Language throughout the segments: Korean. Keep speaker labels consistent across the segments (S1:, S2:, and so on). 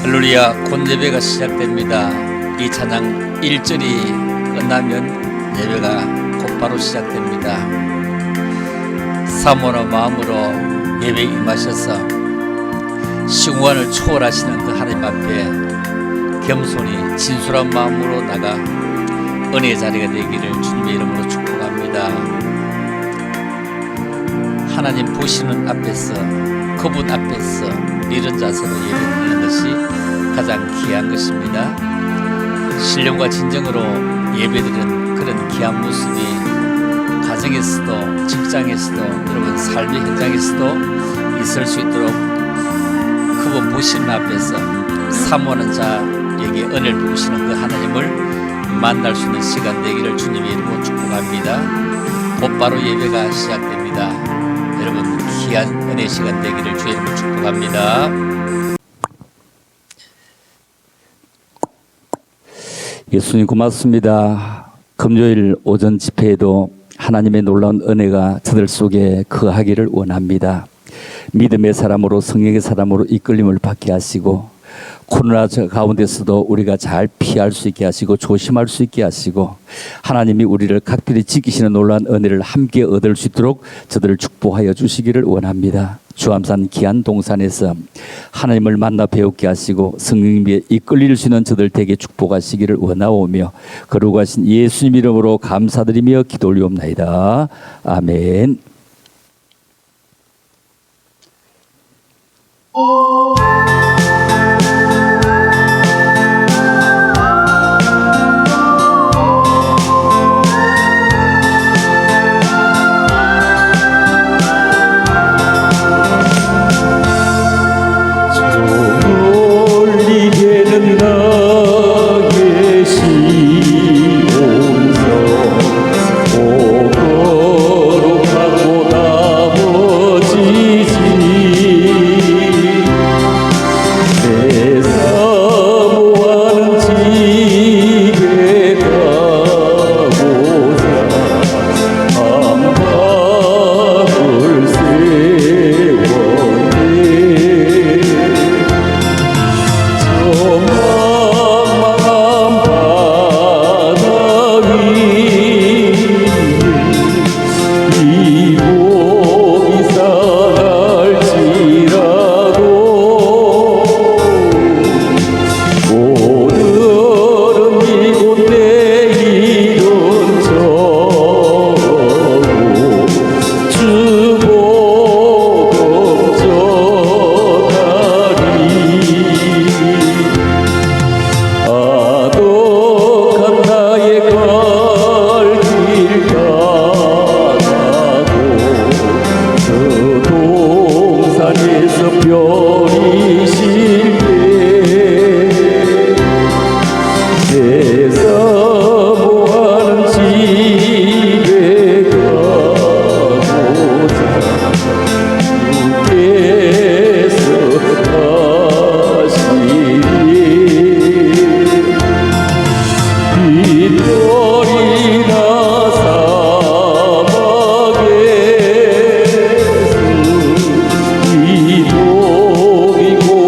S1: 할렐루야, 곧 예배가 시작됩니다. 이 찬양 1절이 끝나면 예배가 곧바로 시작됩니다. 사모한 마음으로 예배에 임하셔서 시공간을 초월하시는 그 하나님 앞에 겸손히 진솔한 마음으로 나가 은혜의 자리가 되기를 주님의 이름으로 축복합니다. 하나님 보시는 앞에서, 그분 앞에서 이런 자세로 예배드리는 것이 가장 귀한 것입니다. 신령과 진정으로 예배드리는 그런 귀한 모습이 가정에서도 직장에서도 여러분 삶의 현장에서도 있을 수 있도록 그분 보시는 앞에서 사모하는 자에게 은혜를 베푸시는 그 하나님을 만날 수 있는 시간 되기를 주님의 이름으로 축복합니다. 곧바로 예배가 시작됩니다. 여러분 귀한 은혜 시간 되기를 주의 이름으로 축복합니다. 예수님 고맙습니다. 금요일 오전 집회에도 하나님의 놀라운 은혜가 저들 속에 거하기를 원합니다. 믿음의 사람으로, 성령의 사람으로 이끌림을 받게 하시고, 코로나 가운데서도 우리가 잘 피할 수 있게 하시고 조심할 수 있게 하시고, 하나님이 우리를 각별히 지키시는 놀라운 은혜를 함께 얻을 수 있도록 저들을 축복하여 주시기를 원합니다. 주암산 귀한 동산에서 하나님을 만나 배우게 하시고 성령님께 이끌릴 수 있는 저들 되게 축복하시기를 원하오며, 거룩하신 예수님 이름으로 감사드리며 기도 올리옵나이다. 아멘.
S2: 이복이고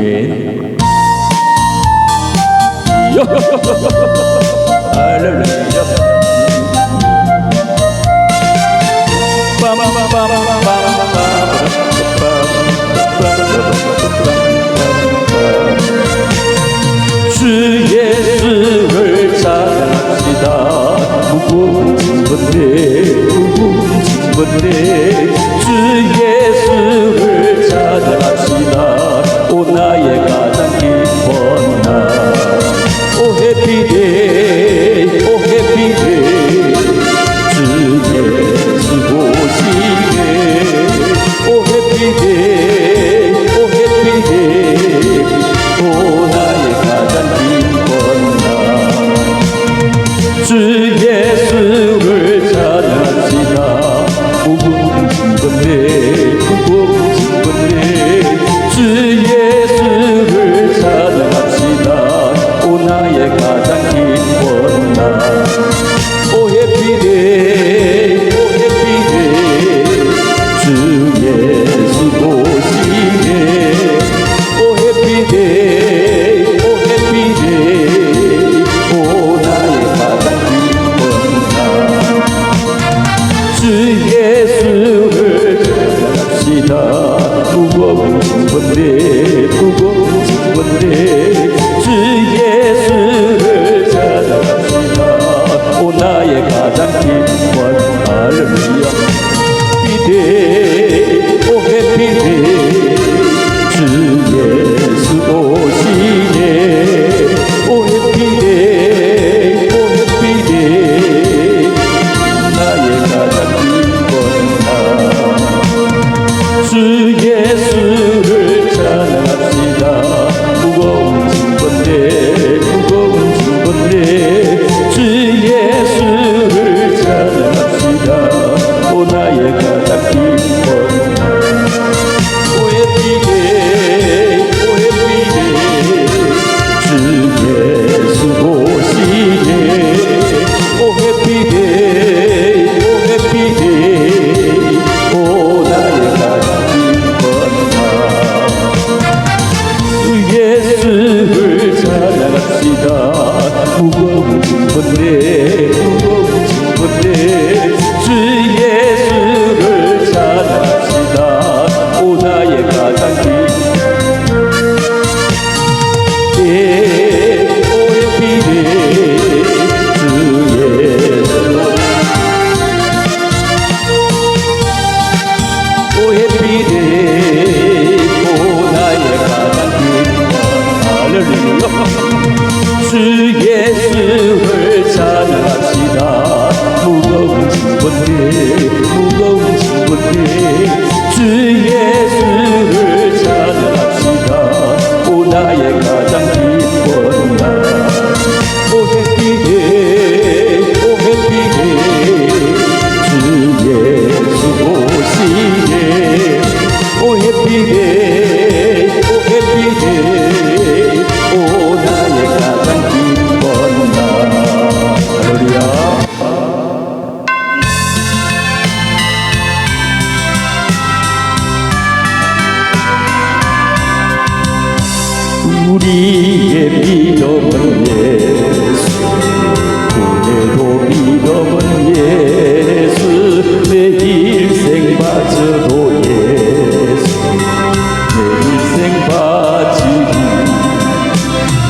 S1: 아멘. 할렐루야. 주 예수를 찬양합시다. 무거운 짐번데 무거운 짐번데 주 예수를 찬양합시다. 오 나의 가장 기쁜 날. 오 해피데이 오 해피데이 주 예수 오시네. 오 해피데이 오 해피데이 오 나의 가장 기쁜 날. 주 예수를 찬양합시다. 무거운 짐번데 무거운 짐번데 주 예수를 찬양합시다. 오 나의 가장 기쁜 날. 오 해피데이 오 해피데이 주 예수 오시네. 오 해피데이 오 해피데이 오 나의 가장 기쁜 날. 주 예수를 찬양합시다. 무거운 짐번데 무거운 짐번데 주 예수를 찬양합시다. 오 나의 가장 기쁜 할렐루야. 해피데이 오 해피데이 주 예수 오시네. 오 해피데이 오 해피데이 나의 가장 기쁜 날. 주 예수를 찬양합시다. 무거운 짐번데 무거운 짐번데 주 예수를 찬양합시다. 오 나의 가장 기쁜 날. 오 해피데이 오 해피데이 주 예수 오시네. 오 해피데이 오 해피데이 오 나의 가장 기쁜 날. 주 예수를 찬양합시다. 무거운 짐번데 무거운 짐번데 주 예수를 찬양합시다. 오 나의 가장 기쁜 오 해피데이 주 예수 오 해피데이 오 나의 가장 기쁜 할렐루야. 주 예수를 찬양합시다. 무거운 짐번데 무거운 짐번데 주 예수를 찬양합시다. 오 나의 가장 기쁜 날. 오 해피데이 오 해피데이 주 예수 오시네. 오 해피데이 오 해피데이 오 나의 가장 기쁜 날. 할렐루야. 우리의 믿음은 예수 그대로 믿음은 예수 내 일생 바쳐도 예수 내 일생 바치리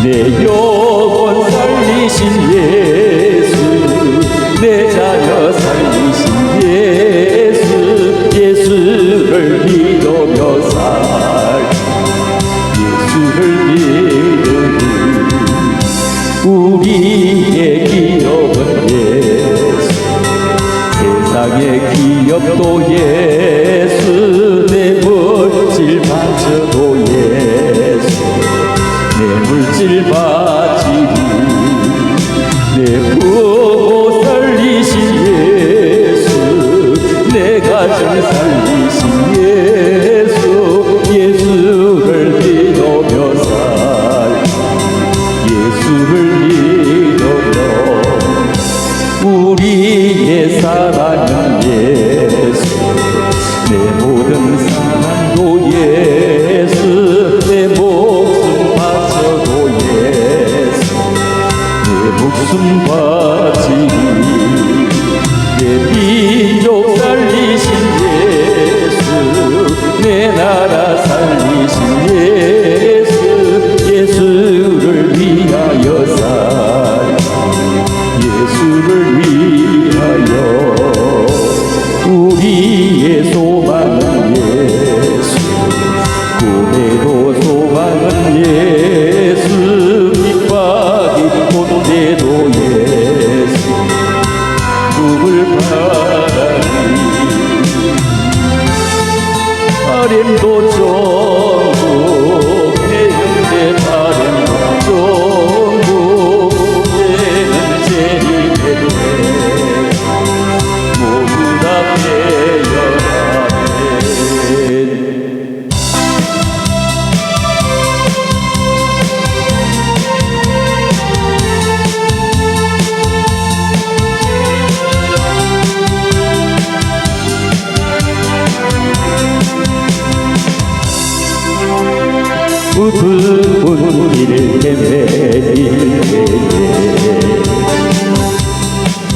S1: 내 영혼 살리신 예수 내 자녀 살리신 예수 예수를 믿으며 살 예수를 믿으니 우리의 기업은 예수 세상의 기업도 예수 내 물질 바쳐도 예수 내 물질 바치니 내 부모 살리신 예수 내 가정 살리신 예수 예수를 믿으며 살 예수를 믿으며 우리의 사랑은 예수 내 모든 사랑도 예수 내 목 예수 깃발이 본데도 예수 누굴 바라니 바램도 전국 해운대 바램도 전국 예는 제일 배려해 모두 다 배려하네. 웃은 길을 헤매일 때에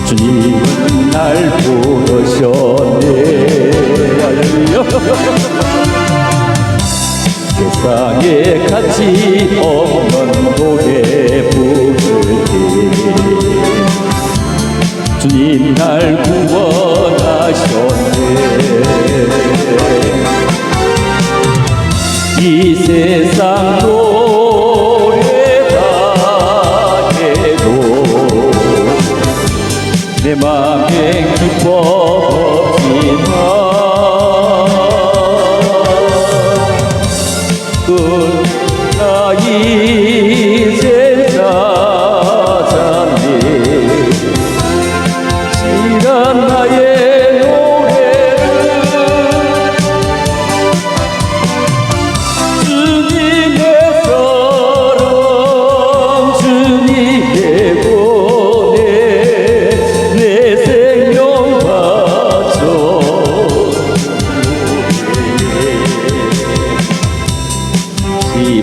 S1: 주님은 날 부르셨네. 할렐루야. 세상에 가치 없는 노래 부를 때 주님 날 구원하셨네. 이 세상 노래다 해도 내 맘에 기뻐 없지만 나 이제 찾았네. 시간 나의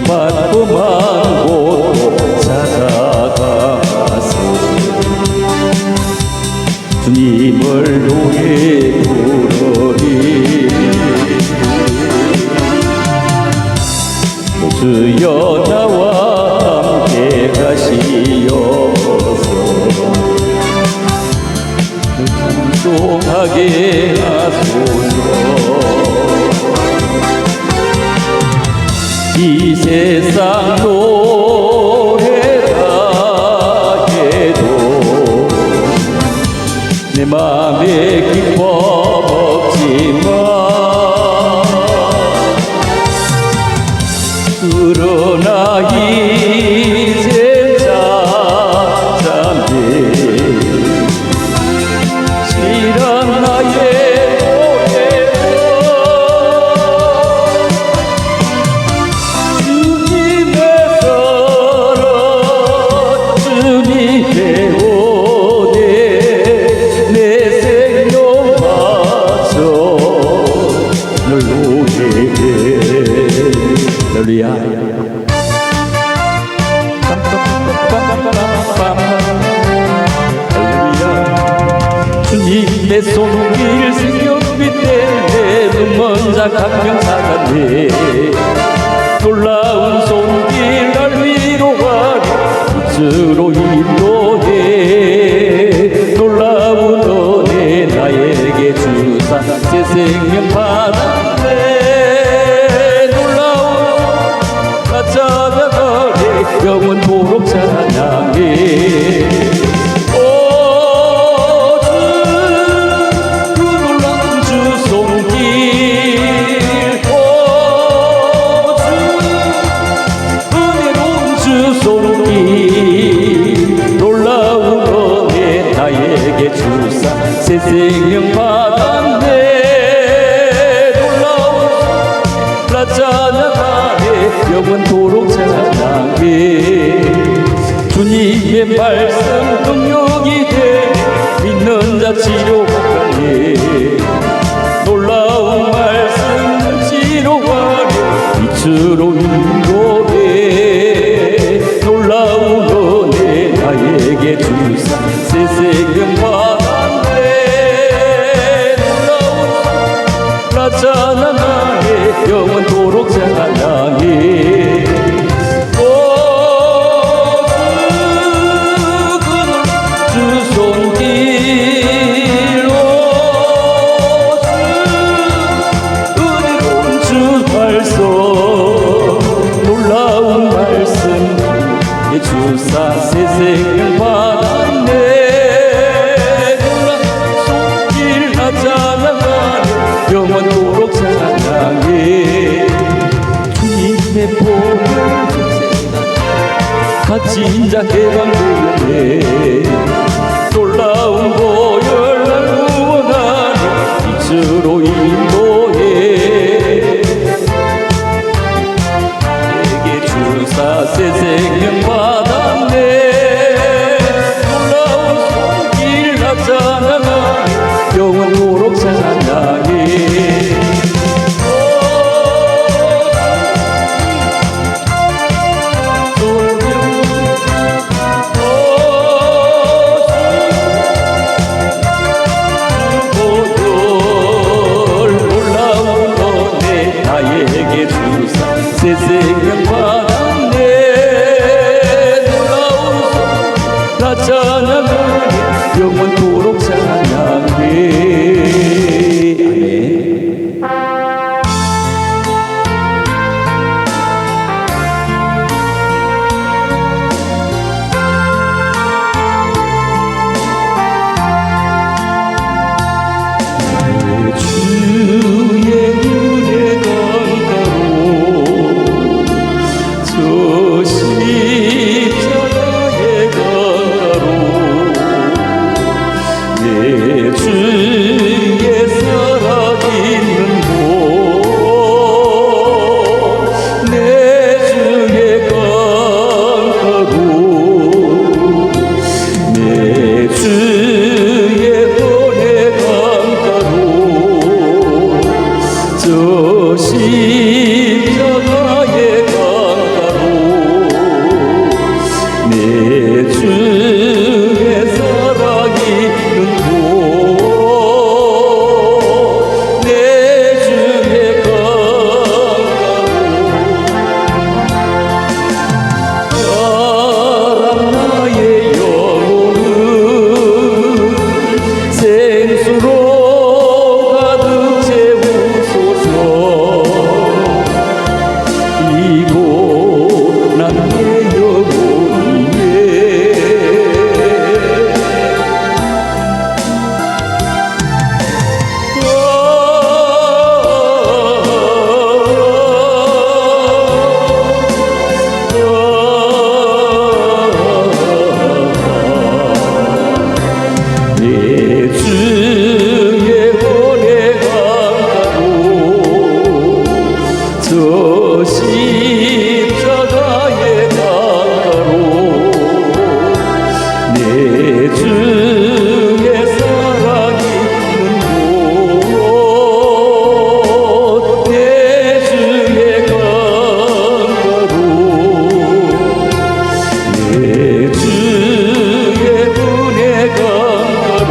S1: 바쁘만 곳도 찾아가서 주님을 노래 부르리. 주여 나와 함께 가시옵소서. 순종하게 하소서. 이 세상 노래다 해도 내 맘에 기쁨 없지만 그러나 이제 찾았네. 실한 나의 주님의 손길 생명빛 때문에 눈먼 자 강명 살았네. 놀라운 손길 날 위로하리 빛으로 인도해. 놀라운 은혜 나에게 주사 새 생명 받았네. 놀라운 나 찾아가리 영원토록 찬양해. 놀라운 은혜 나에게 주사 새 생명 받았네. 놀라운 나 찬양하네. 영원토록 찬양해. 주님의 말씀 능력이 돼 믿는 자 치료하네. 놀라운 말씀 치료하네. 빛으로 인도해. 놀라운 은혜 나에게 주사 새 생명 받았네. 놀라운 나 찬양하네. 영원토록 찬양해. 주 손길로 은혜로운 주 발송 세포를 같이 인자 해방되었네. 놀라운 보혈 날 구원하니 빛으로 인도해. 내게 주사 새 생명 받았네. 놀라운 손길 나 찬양하니 영원토록 찬양해. 새 생명 받았네. 놀라운 손 나 찬양하니 영원토록 찬양해. 아멘. 주의 은혜가 십자가의 강가로 내 주의 살아있는 곳, 내 주의 강가로 내 주의 은혜 강가로 저 십자가의 내 주의 살아있는 곳, 내 주의 강가로 사랑 나의 영혼을 생수로 가득 채우소서. 이곳 난 내 저 십자가의 강가로 내 주의 살아있는 곳, 내 주의 강가로 내 주의 은혜 강가로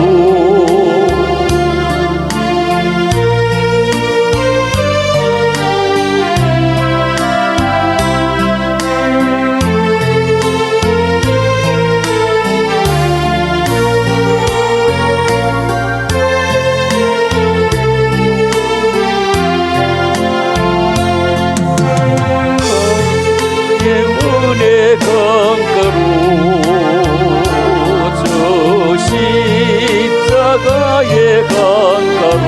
S1: 은혜 강가로 저 십자가의 강가로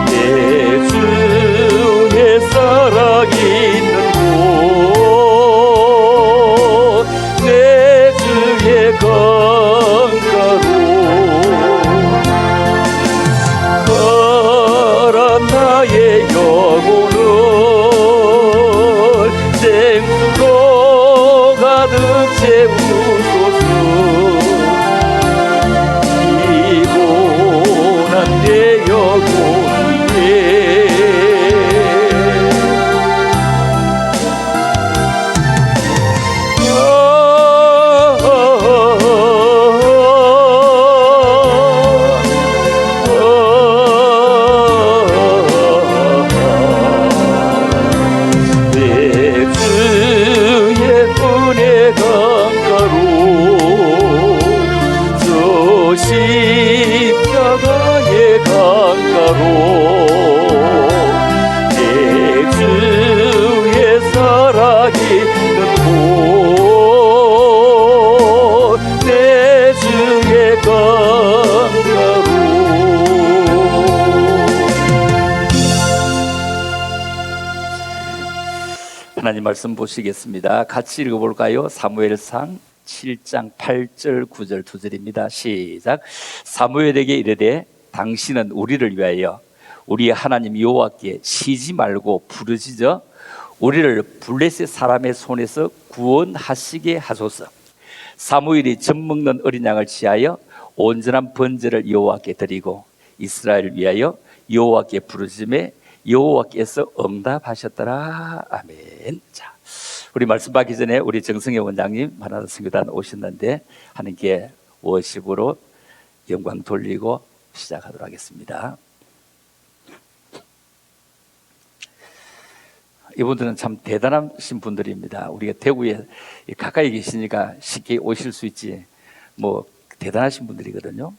S1: 내 주의 살아있는 곳, 내 주의 강가로 가라 나의 영혼을 생수로 가득 채우소서. 피곤한 내 영혼에 내 주의 은혜 강가로 하나님 말씀 보시겠습니다. 같이 읽어볼까요? 사무엘상 7장 8절 9절 2절입니다. 시작. 사무엘에게 이르되 당신은 우리를 위하여 우리 하나님 여호와께 쉬지 말고 부르짖어 우리를 블레셋 사람의 손에서 구원하시게 하소서. 사무엘이 젖 먹는 어린 양을 취하여 온전한 번제를 여호와께 드리고 이스라엘을 위하여 여호와께 부르짖음에 여호와께서 응답하셨더라. 아멘. 자, 우리 말씀 받기 전에 우리 정성혜 원장님 하나님 선교단 오셨는데 하나님께 워십으로 영광 돌리고 시작하도록 하겠습니다. 이분들은 참 대단하신 분들입니다. 우리가 대구에 가까이 계시니까 쉽게 오실 수 있지 뭐 대단하신 분들이거든요.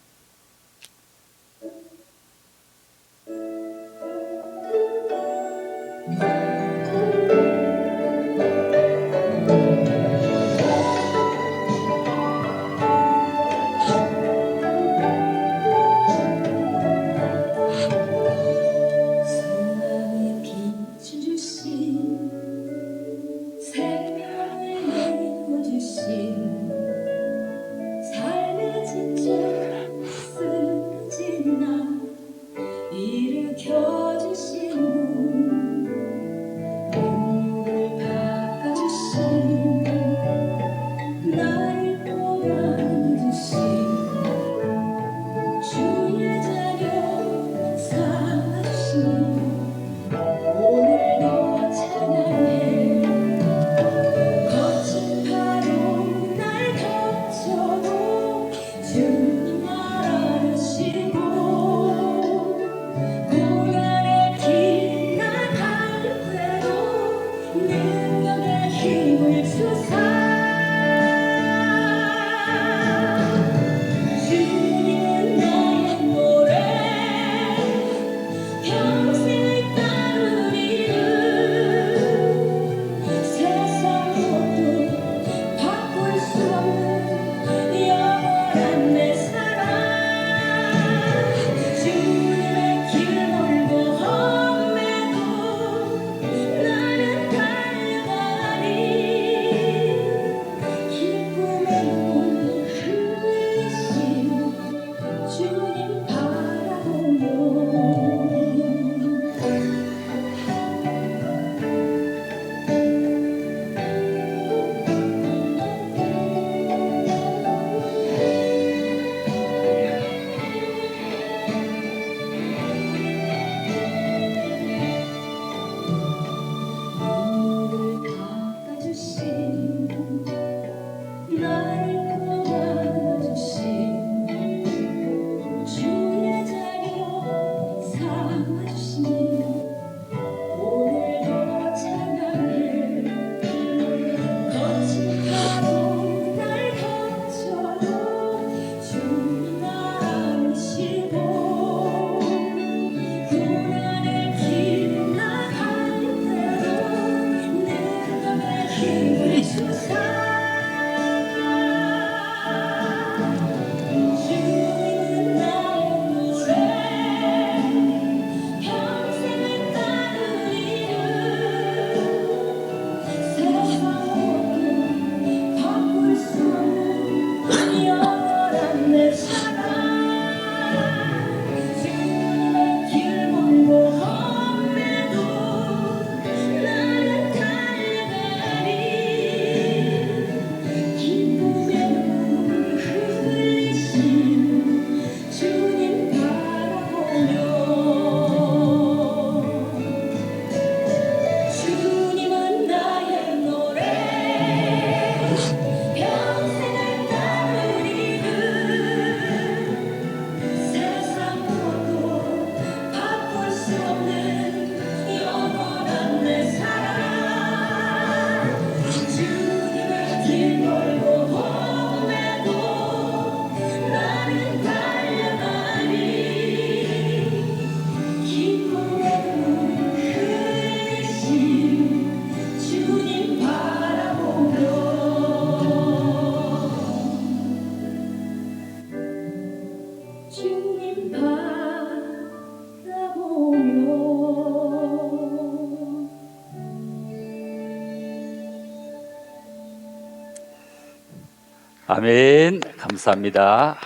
S1: 아멘. 감사합니다.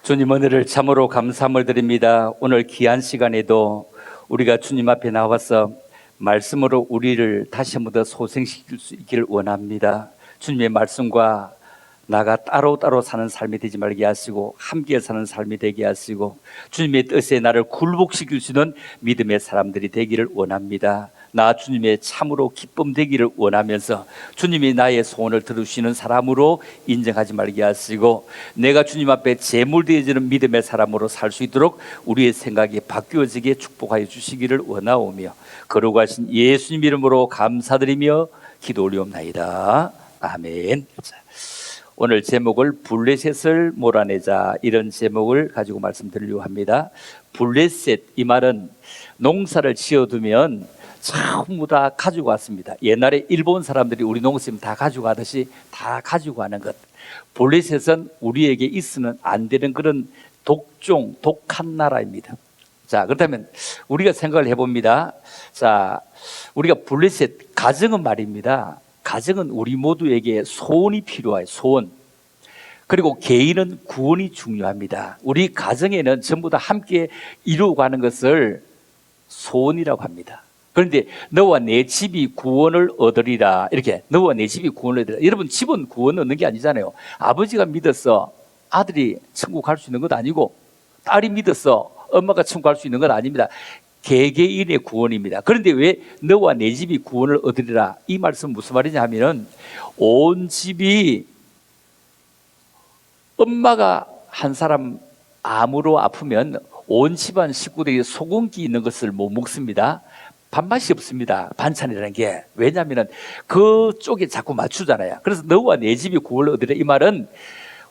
S1: 주님 은혜를 참으로 감사함을 드립니다. 오늘 귀한 시간에도 우리가 주님 앞에 나와서 말씀으로 우리를 다시 한번 더 소생시킬 수 있기를 원합니다. 주님의 말씀과 나가 따로따로 사는 삶이 되지 말게 하시고 함께 사는 삶이 되게 하시고 주님의 뜻에 나를 굴복시킬 수 있는 믿음의 사람들이 되기를 원합니다. 나 주님의 참으로 기쁨 되기를 원하면서 주님이 나의 소원을 들으시는 사람으로 인정하지 말게 하시고 내가 주님 앞에 제물되어지는 믿음의 사람으로 살 수 있도록 우리의 생각이 바뀌어지게 축복하여 주시기를 원하오며 거룩하신 예수님 이름으로 감사드리며 기도 올리옵나이다. 아멘. 오늘 제목을 블레셋을 몰아내자, 이런 제목을 가지고 말씀드리려고 합니다. 블레셋, 이 말은 농사를 지어두면 전부 다 가지고 왔습니다. 옛날에 일본 사람들이 우리 농사를 다 가지고 가듯이 다 가지고 가는 것. 블레셋은 우리에게 있으면 안 되는 그런 독종, 독한 나라입니다. 자, 그렇다면 우리가 생각을 해봅니다. 자, 우리가 블레셋, 가정은 말입니다. 가정은 우리 모두에게 소원이 필요해요. 소원. 그리고 개인은 구원이 중요합니다. 우리 가정에는 전부 다 함께 이루어가는 것을 소원이라고 합니다. 그런데 너와 내 집이 구원을 얻으리라, 이렇게 너와 내 집이 구원을 얻으리라. 여러분, 집은 구원 얻는 게 아니잖아요. 아버지가 믿어서 아들이 천국 갈 수 있는 것도 아니고 딸이 믿어서 엄마가 천국 갈 수 있는 건 아닙니다. 개개인의 구원입니다. 그런데 왜 너와 내 집이 구원을 얻으리라, 이 말씀은 무슨 말이냐 하면은 온 집이, 엄마가 한 사람 암으로 아프면 온 집안 식구들이 소금기 있는 것을 못 먹습니다. 밥맛이 없습니다. 반찬이라는 게. 왜냐하면 그쪽에 자꾸 맞추잖아요. 그래서 너와 내 집이 구원을 얻으리라, 이 말은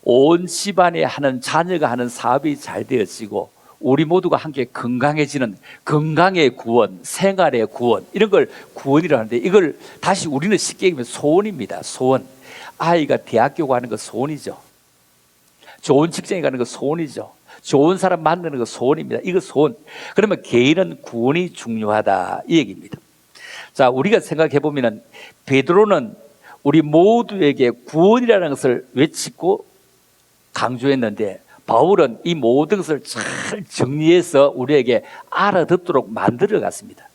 S1: 온 집안에 하는 자녀가 하는 사업이 잘 되어지고 우리 모두가 함께 건강해지는 건강의 구원, 생활의 구원, 이런 걸 구원이라고 하는데, 이걸 다시 우리는 쉽게 얘기하면 소원입니다. 소원. 아이가 대학교 가는 거 소원이죠. 좋은 직장에 가는 거 소원이죠. 좋은 사람 만나는 거 소원입니다. 이거 소원. 그러면 개인은 구원이 중요하다, 이 얘기입니다. 자, 우리가 생각해 보면은 베드로는 우리 모두에게 구원이라는 것을 외치고 강조했는데, 바울은 이 모든 것을 잘 정리해서 우리에게 알아듣도록 만들어 갔습니다.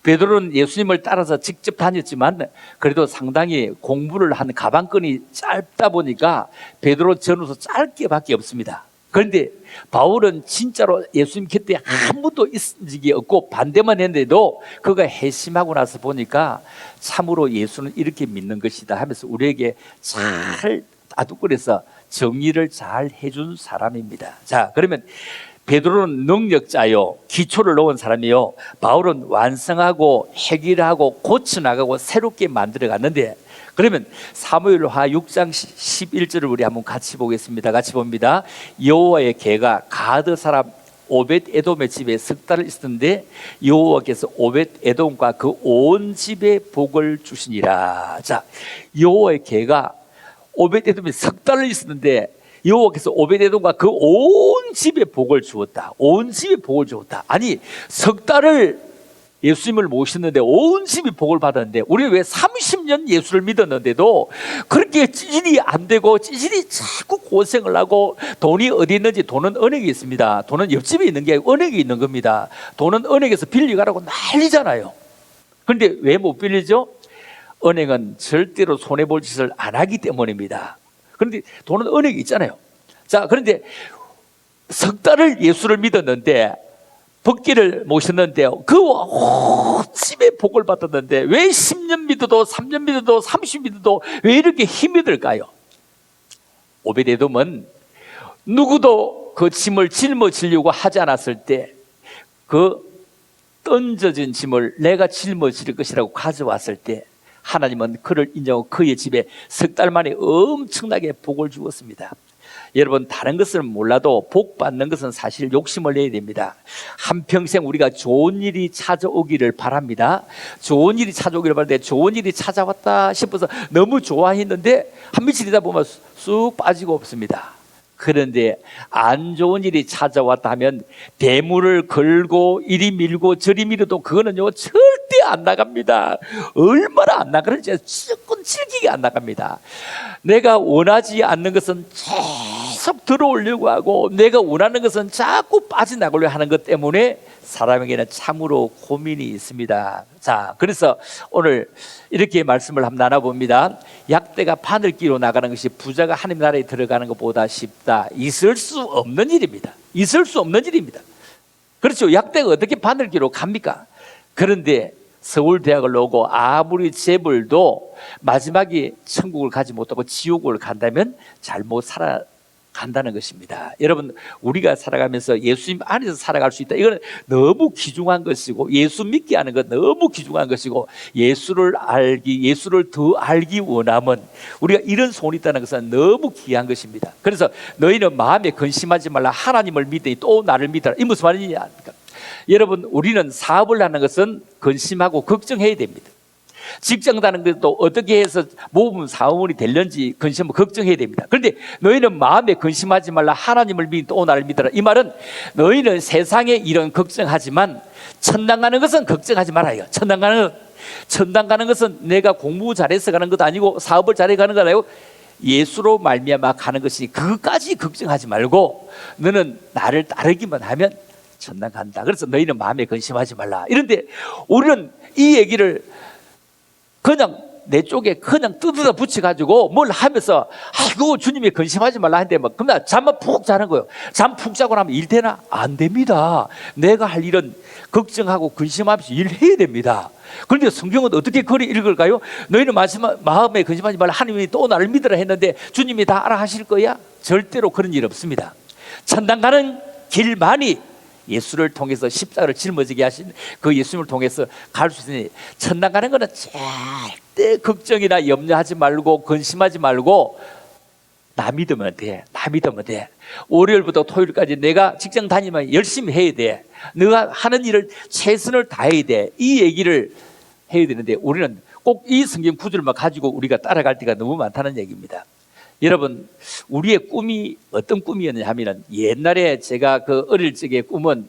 S1: 베드로는 예수님을 따라서 직접 다녔지만 그래도 상당히 공부를 한 가방끈이 짧다 보니까 베드로 전후서 짧게밖에 없습니다. 그런데 바울은 진짜로 예수님 곁에 아무도 있은 적이 없고 반대만 했는데도 그가 회심하고 나서 보니까 참으로 예수는 이렇게 믿는 것이다 하면서 우리에게 잘 아두꺼려서 정리를 잘 해준 사람입니다. 자, 그러면 베드로는 능력자요, 기초를 놓은 사람이요, 바울은 완성하고 해결하고 고쳐나가고 새롭게 만들어 갔는데, 그러면 사무엘하 6장 11절을 우리 한번 같이 보겠습니다. 같이 봅니다. 여호와의 개가 가드 사람 오벳 에돔의 집에 석 달을 있었는데 여호와께서 오벳 에돔과 그 온 집에 복을 주시니라. 자, 여호와의 개가 오벳 에돔에 석 달을 있었는데 여호와께서 오벳 에돔과 그 온 집에 복을 주었다. 온 집에 복을 주었다. 아니, 석 달을 예수님을 모셨는데 온 집이 복을 받았는데, 우리 왜 30년 예수를 믿었는데도 그렇게 찌질이 안 되고 찌질이 자꾸 고생을 하고, 돈이 어디 있는지, 돈은 은행에 있습니다. 돈은 옆집에 있는 게 아니고 은행에 있는 겁니다. 돈은 은행에서 빌려가라고 난리잖아요. 그런데 왜 못 빌리죠? 은행은 절대로 손해볼 짓을 안 하기 때문입니다. 그런데 돈은 은행에 있잖아요. 자, 그런데 석 달을 예수를 믿었는데 복귀를 모셨는데 그 집에 복을 받았는데 왜 10년 믿어도 3년 믿어도 30년 믿어도 왜 이렇게 힘이 들까요? 오벳에돔은 누구도 그 짐을 짊어지려고 하지 않았을 때 그 던져진 짐을 내가 짊어질 것이라고 가져왔을 때 하나님은 그를 인정하고 그의 집에 석 달 만에 엄청나게 복을 주었습니다. 여러분, 다른 것은 몰라도 복 받는 것은 사실 욕심을 내야 됩니다. 한평생 우리가 좋은 일이 찾아오기를 바랍니다. 좋은 일이 찾아오기를 바라는데 좋은 일이 찾아왔다 싶어서 너무 좋아했는데 한 며칠이다 보면 쑥 빠지고 없습니다. 그런데 안 좋은 일이 찾아왔다 하면 대물을 걸고 이리 밀고 저리 밀어도 그거는요 절대 절대 안 나갑니다. 얼마나 안 나가는지 조금 질기게 안 나갑니다. 내가 원하지 않는 것은 계속 들어오려고 하고 내가 원하는 것은 자꾸 빠져나가려고 하는 것 때문에 사람에게는 참으로 고민이 있습니다. 자, 그래서 오늘 이렇게 말씀을 한번 나눠봅니다. 약대가 바늘기로 나가는 것이 부자가 하나님 나라에 들어가는 것보다 쉽다. 있을 수 없는 일입니다. 있을 수 없는 일입니다. 그렇죠. 약대가 어떻게 바늘기로 갑니까? 그런데 서울대학을 나오고 아무리 재벌도 마지막에 천국을 가지 못하고 지옥을 간다면 잘못 살아간다는 것입니다. 여러분, 우리가 살아가면서 예수님 안에서 살아갈 수 있다. 이건 너무 귀중한 것이고, 예수 믿게 하는 것 너무 귀중한 것이고, 예수를 더 알기 원하면 우리가 이런 소원이 있다는 것은 너무 귀한 것입니다. 그래서 너희는 마음에 근심하지 말라. 하나님을 믿으니 또 나를 믿어라. 이 무슨 말이냐? 여러분, 우리는 사업을 하는 것은 근심하고 걱정해야 됩니다. 직장 다는 것도 어떻게 해서 모범 사원이 될는지 근심하고 걱정해야 됩니다. 그런데 너희는 마음에 근심하지 말라. 하나님을 믿으니 또 나를 믿어라. 이 말은 너희는 세상의 일은 걱정하지만 천당 가는 것은 걱정하지 말아요. 천당 가는 것은 내가 공부 잘해서 가는 것도 아니고 사업을 잘해 가는 거 아니고 예수로 말미암아 가는 것이, 그것까지 걱정하지 말고 너는 나를 따르기만 하면 천당 간다. 그래서 너희는 마음에 근심하지 말라. 이런데 우리는 이 얘기를 그냥 내 쪽에 그냥 뜯어다 붙여가지고 뭘 하면서 아이고 주님이 근심하지 말라 하는데 막 그러면 잠만 푹 자는 거예요. 잠 푹 자고 나면 일 되나? 안 됩니다. 내가 할 일은 걱정하고 근심하면서 일해야 됩니다. 그런데 성경은 어떻게 글을 읽을까요? 너희는 마음에 근심하지 말라. 하나님이 또 나를 믿으라 했는데 주님이 다 알아 하실 거야? 절대로 그런 일 없습니다. 천당 가는 길만이 예수를 통해서 십자가를 짊어지게 하신 그 예수님을 통해서 갈 수 있으니 천당 가는 거는 절대 걱정이나 염려하지 말고 근심하지 말고 나 믿으면 돼. 나 믿으면 돼. 월요일부터 토요일까지 내가 직장 다니면 열심히 해야 돼. 내가 하는 일을 최선을 다해야 돼. 이 얘기를 해야 되는데 우리는 꼭 이 성경 구절만 가지고 우리가 따라갈 때가 너무 많다는 얘기입니다. 여러분, 우리의 꿈이 어떤 꿈이었냐 하면은 옛날에 제가 그 어릴 적의 꿈은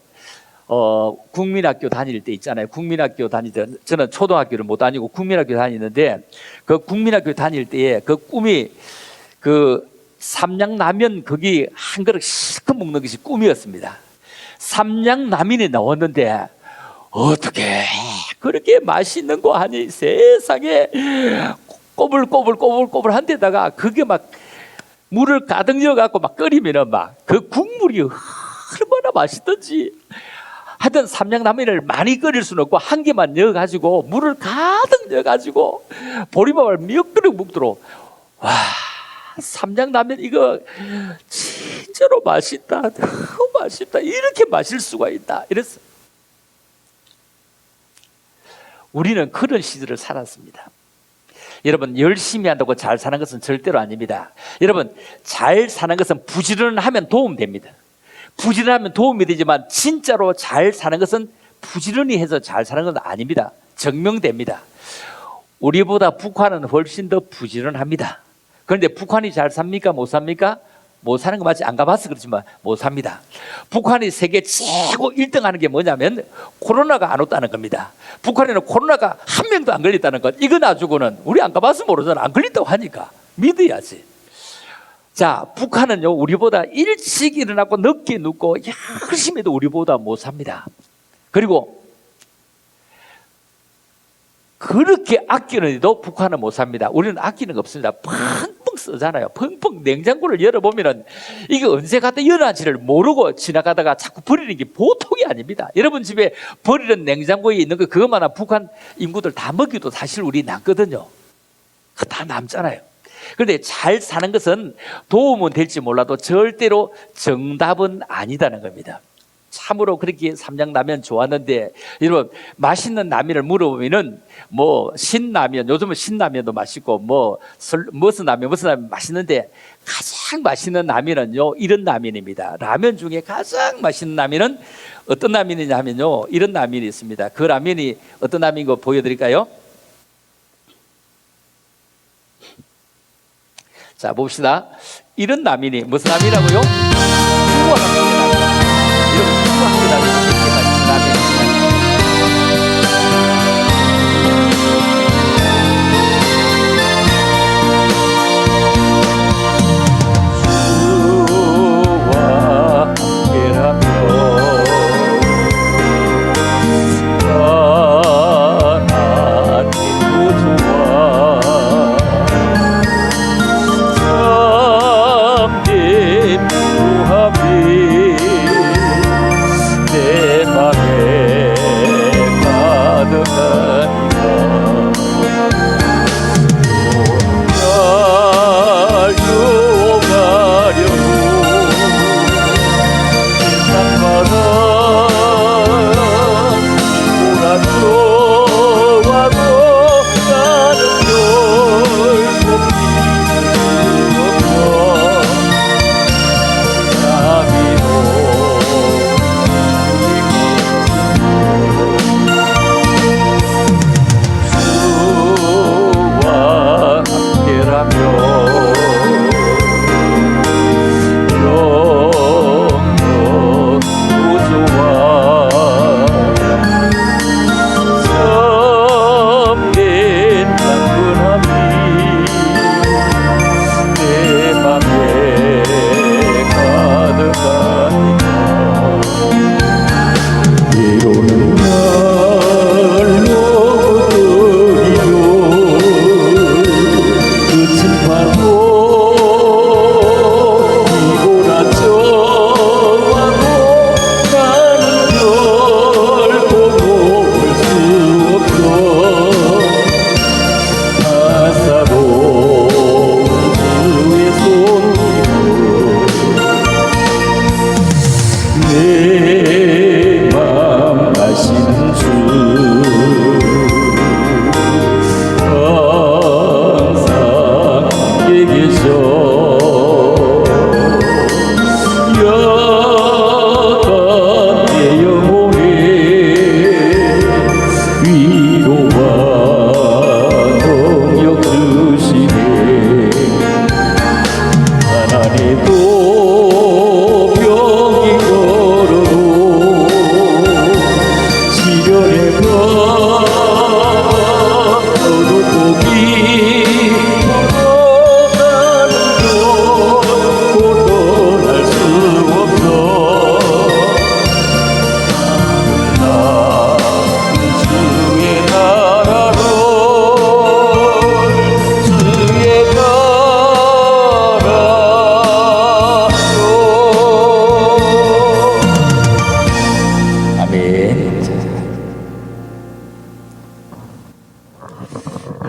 S1: 국민학교 다닐 때 있잖아요. 국민학교 다닐 때 저는 초등학교를 못 다니고 국민학교 다니는데 그 국민학교 다닐 때에 그 꿈이 그 삼양라면 거기 한 그릇 실컷 먹는 것이 꿈이었습니다. 삼양라면이 나왔는데 어떻게 그렇게 맛있는 거 하니 세상에 꼬불꼬불 한 데다가 그게 막 물을 가득 넣어갖고 막 끓이면은 막 그 국물이 얼마나 맛있던지. 하여튼 삼양라면을 많이 끓일 수는 없고 한 개만 넣어가지고 물을 가득 넣어가지고 보리밥을 몇 그릇 먹도록. 와, 삼양라면 이거 진짜로 맛있다. 너무 맛있다. 이렇게 마실 수가 있다. 이랬어. 우리는 그런 시절을 살았습니다. 여러분, 열심히 한다고 잘 사는 것은 절대로 아닙니다. 여러분, 잘 사는 것은 부지런하면 도움됩니다. 부지런하면 도움이 되지만 진짜로 잘 사는 것은 부지런히 해서 잘 사는 건 아닙니다. 증명됩니다. 우리보다 북한은 훨씬 더 부지런합니다. 그런데 북한이 잘 삽니까? 못 삽니까? 못 사는 거 맞지? 안 가봐서 그렇지만 못 삽니다. 북한이 세계 최고 1등 하는 게 뭐냐면 코로나가 안 왔다는 겁니다. 북한에는 코로나가 한 명도 안 걸렸다는 것. 이거 놔주고는 우리 안 가봐서 모르잖아. 안 걸린다고 하니까 믿어야지. 자, 북한은요 우리보다 일찍 일어나고 늦게 눕고 열심히 해도 우리보다 못 삽니다. 그리고 그렇게 아끼는데도 북한은 못 삽니다. 우리는 아끼는 거 없습니다. 펑펑 쓰잖아요. 펑펑. 냉장고를 열어보면은 이게 언제 갖다 열어놨지를 모르고 지나가다가 자꾸 버리는 게 보통이 아닙니다. 여러분 집에 버리는 냉장고에 있는 거 그것만한 북한 인구들 다 먹여도 사실 우리 남거든요. 다 남잖아요. 그런데 잘 사는 것은 도움은 될지 몰라도 절대로 정답은 아니다는 겁니다. 참으로 그렇게 삼양라면 좋았는데 여러분 맛있는 라면을 물어보면은 뭐 신라면, 요즘은 신라면도 맛있고 무슨 라면 맛있는데 가장 맛있는 라면은요 이런 라면입니다. 라면 중에 가장 맛있는 라면은 어떤 라면이냐면요 이런 라면이 있습니다. 그 라면이 어떤 라면인 거 보여드릴까요? 자 봅시다. 이런 라면이 무슨 라면이라고요? 우와 라면. 여러분, 우와 라면 이렇게 맛있는 라면.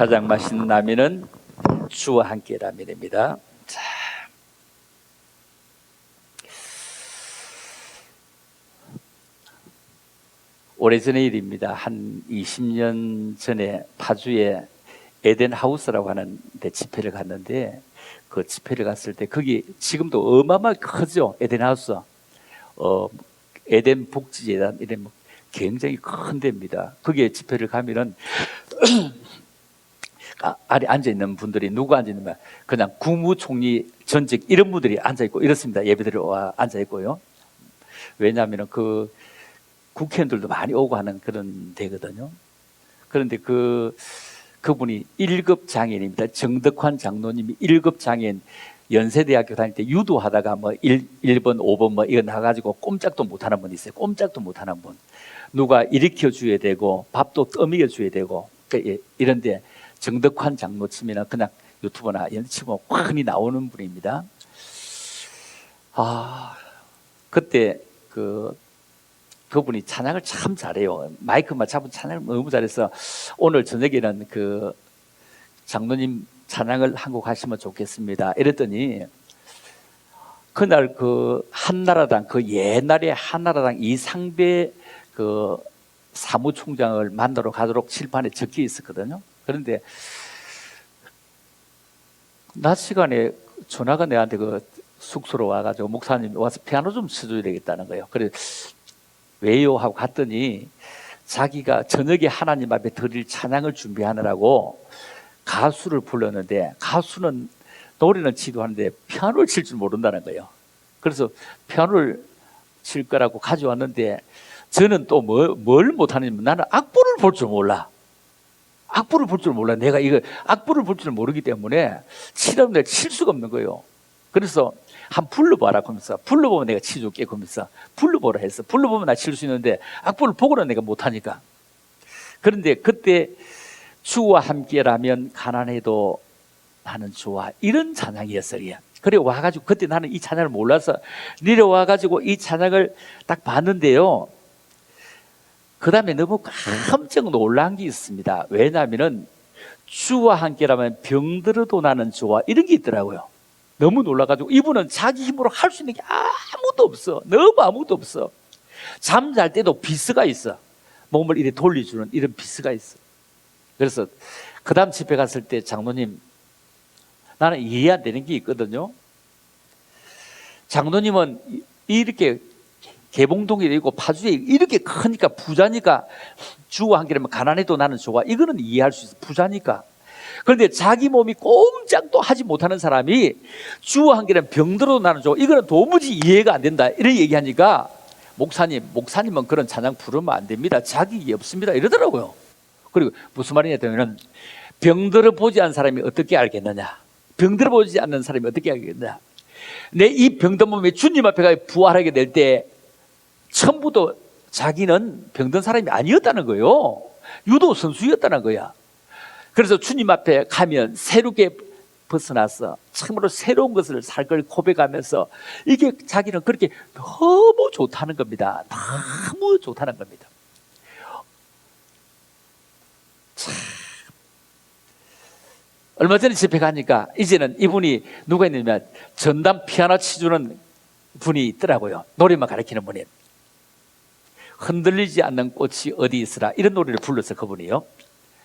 S1: 가장 맛있는 라면은 주와 함께 라면입니다. 자, 오래전의 일입니다. 한 20년 전에 파주에 에덴 하우스라고 하는 데 집회를 갔는데, 그 집회를 갔을 때 거기 지금도 어마어마하게 크죠. 에덴 하우스. 에덴 복지재단 이런 굉장히 큰 데입니다. 거기에 집회를 가면은 아래 앉아 있는 분들이 누가 앉아 있는 거야? 그냥 국무총리 전직 이런 분들이 앉아 있고 이렇습니다. 예배드리러 와 앉아 있고요. 왜냐하면 그 국회의원들도 많이 오고 하는 그런 데거든요. 그런데 그분이 1급 장애인입니다. 정덕환 장로님이 1급 장애인, 연세대학교 다닐 때 유도하다가 뭐 1번, 5번 뭐 이거 나가지고 꼼짝도 못하는 분 있어요. 꼼짝도 못하는 분. 누가 일으켜 줘야 되고 밥도 떠먹여 줘야 되고 이런데 정덕환 장로 치면 그냥 유튜브나 이런 치면 흔히 나오는 분입니다. 그때 그분이 찬양을 참 잘해요. 마이크만 잡은 찬양을 너무 잘해서 오늘 저녁에는 그 장로님 찬양을 한 곡 하시면 좋겠습니다. 이랬더니 그날 그 한나라당, 그 옛날에 한나라당 이상배 그 사무총장을 만나러 가도록 칠판에 적혀 있었거든요. 그런데 낮 시간에 전화가 내한테 그 숙소로 와가지고 목사님 와서 피아노 좀 쳐줘야 되겠다는 거예요. 그래 왜요? 하고 갔더니 자기가 저녁에 하나님 앞에 드릴 찬양을 준비하느라고 가수를 불렀는데, 가수는 노래는 치도 하는데 피아노를 칠 줄 모른다는 거예요. 그래서 피아노를 칠 거라고 가져왔는데 저는 또 뭘 못하냐면 나는 악보를 볼 줄 몰라. 악보를 볼 줄 몰라. 내가 이거 악보를 볼 줄 모르기 때문에 치라고 내가 칠 수가 없는 거예요. 그래서 한 불러봐라 그러면서, 불러보면 내가 치줄게 그러면서 불러보라 했어. 불러보면 나 칠 수 있는데 악보를 보고는 내가 못하니까. 그런데 그때 주와 함께라면 가난해도 나는 좋아, 이런 찬양이었어요. 그래 와가지고 그때 나는 이 찬양을 몰라서 내려와가지고 이 찬양을 딱 봤는데요, 그 다음에 너무 깜짝 놀란 게 있습니다. 왜냐하면 주와 함께라면 병들어도 나는 좋아, 이런 게 있더라고요. 너무 놀라가지고 이분은 자기 힘으로 할 수 있는 게 아무도 없어. 너무 아무도 없어. 잠잘 때도 비스가 있어. 몸을 이렇게 돌려주는 이런 비스가 있어. 그래서 그 다음 집회 갔을 때 장로님, 나는 이해 안 되는 게 있거든요. 장로님은 이렇게 개봉동에 있고 파주에 이렇게 크니까 부자니까 주와 함께라면 가난해도 나는 좋아, 이거는 이해할 수 있어. 부자니까. 그런데 자기 몸이 꼼짝도 하지 못하는 사람이 주와 함께라면 병들어도 나는 좋아, 이거는 도무지 이해가 안 된다, 이런 얘기하니까 목사님은 그런 찬양 부르면 안 됩니다. 자격이 없습니다, 이러더라고요. 그리고 무슨 말이냐 하면, 병들어 보지 않은 사람이 어떻게 알겠느냐, 병들어 보지 않는 사람이 어떻게 알겠느냐, 내 이 병든 몸이 주님 앞에 가 부활하게 될 때 처음부터 자기는 병든 사람이 아니었다는 거예요. 유도 선수였다는 거야. 그래서 주님 앞에 가면 새롭게 벗어나서 참으로 새로운 것을 살 걸 고백하면서 이게 자기는 그렇게 너무 좋다는 겁니다. 너무 좋다는 겁니다. 참. 얼마 전에 집회 가니까 이제는 이분이 누가 있냐면 전담 피아노 치주는 분이 있더라고요. 노래만 가르치는 분이. 흔들리지 않는 꽃이 어디 있으라, 이런 노래를 불러서 그분이요.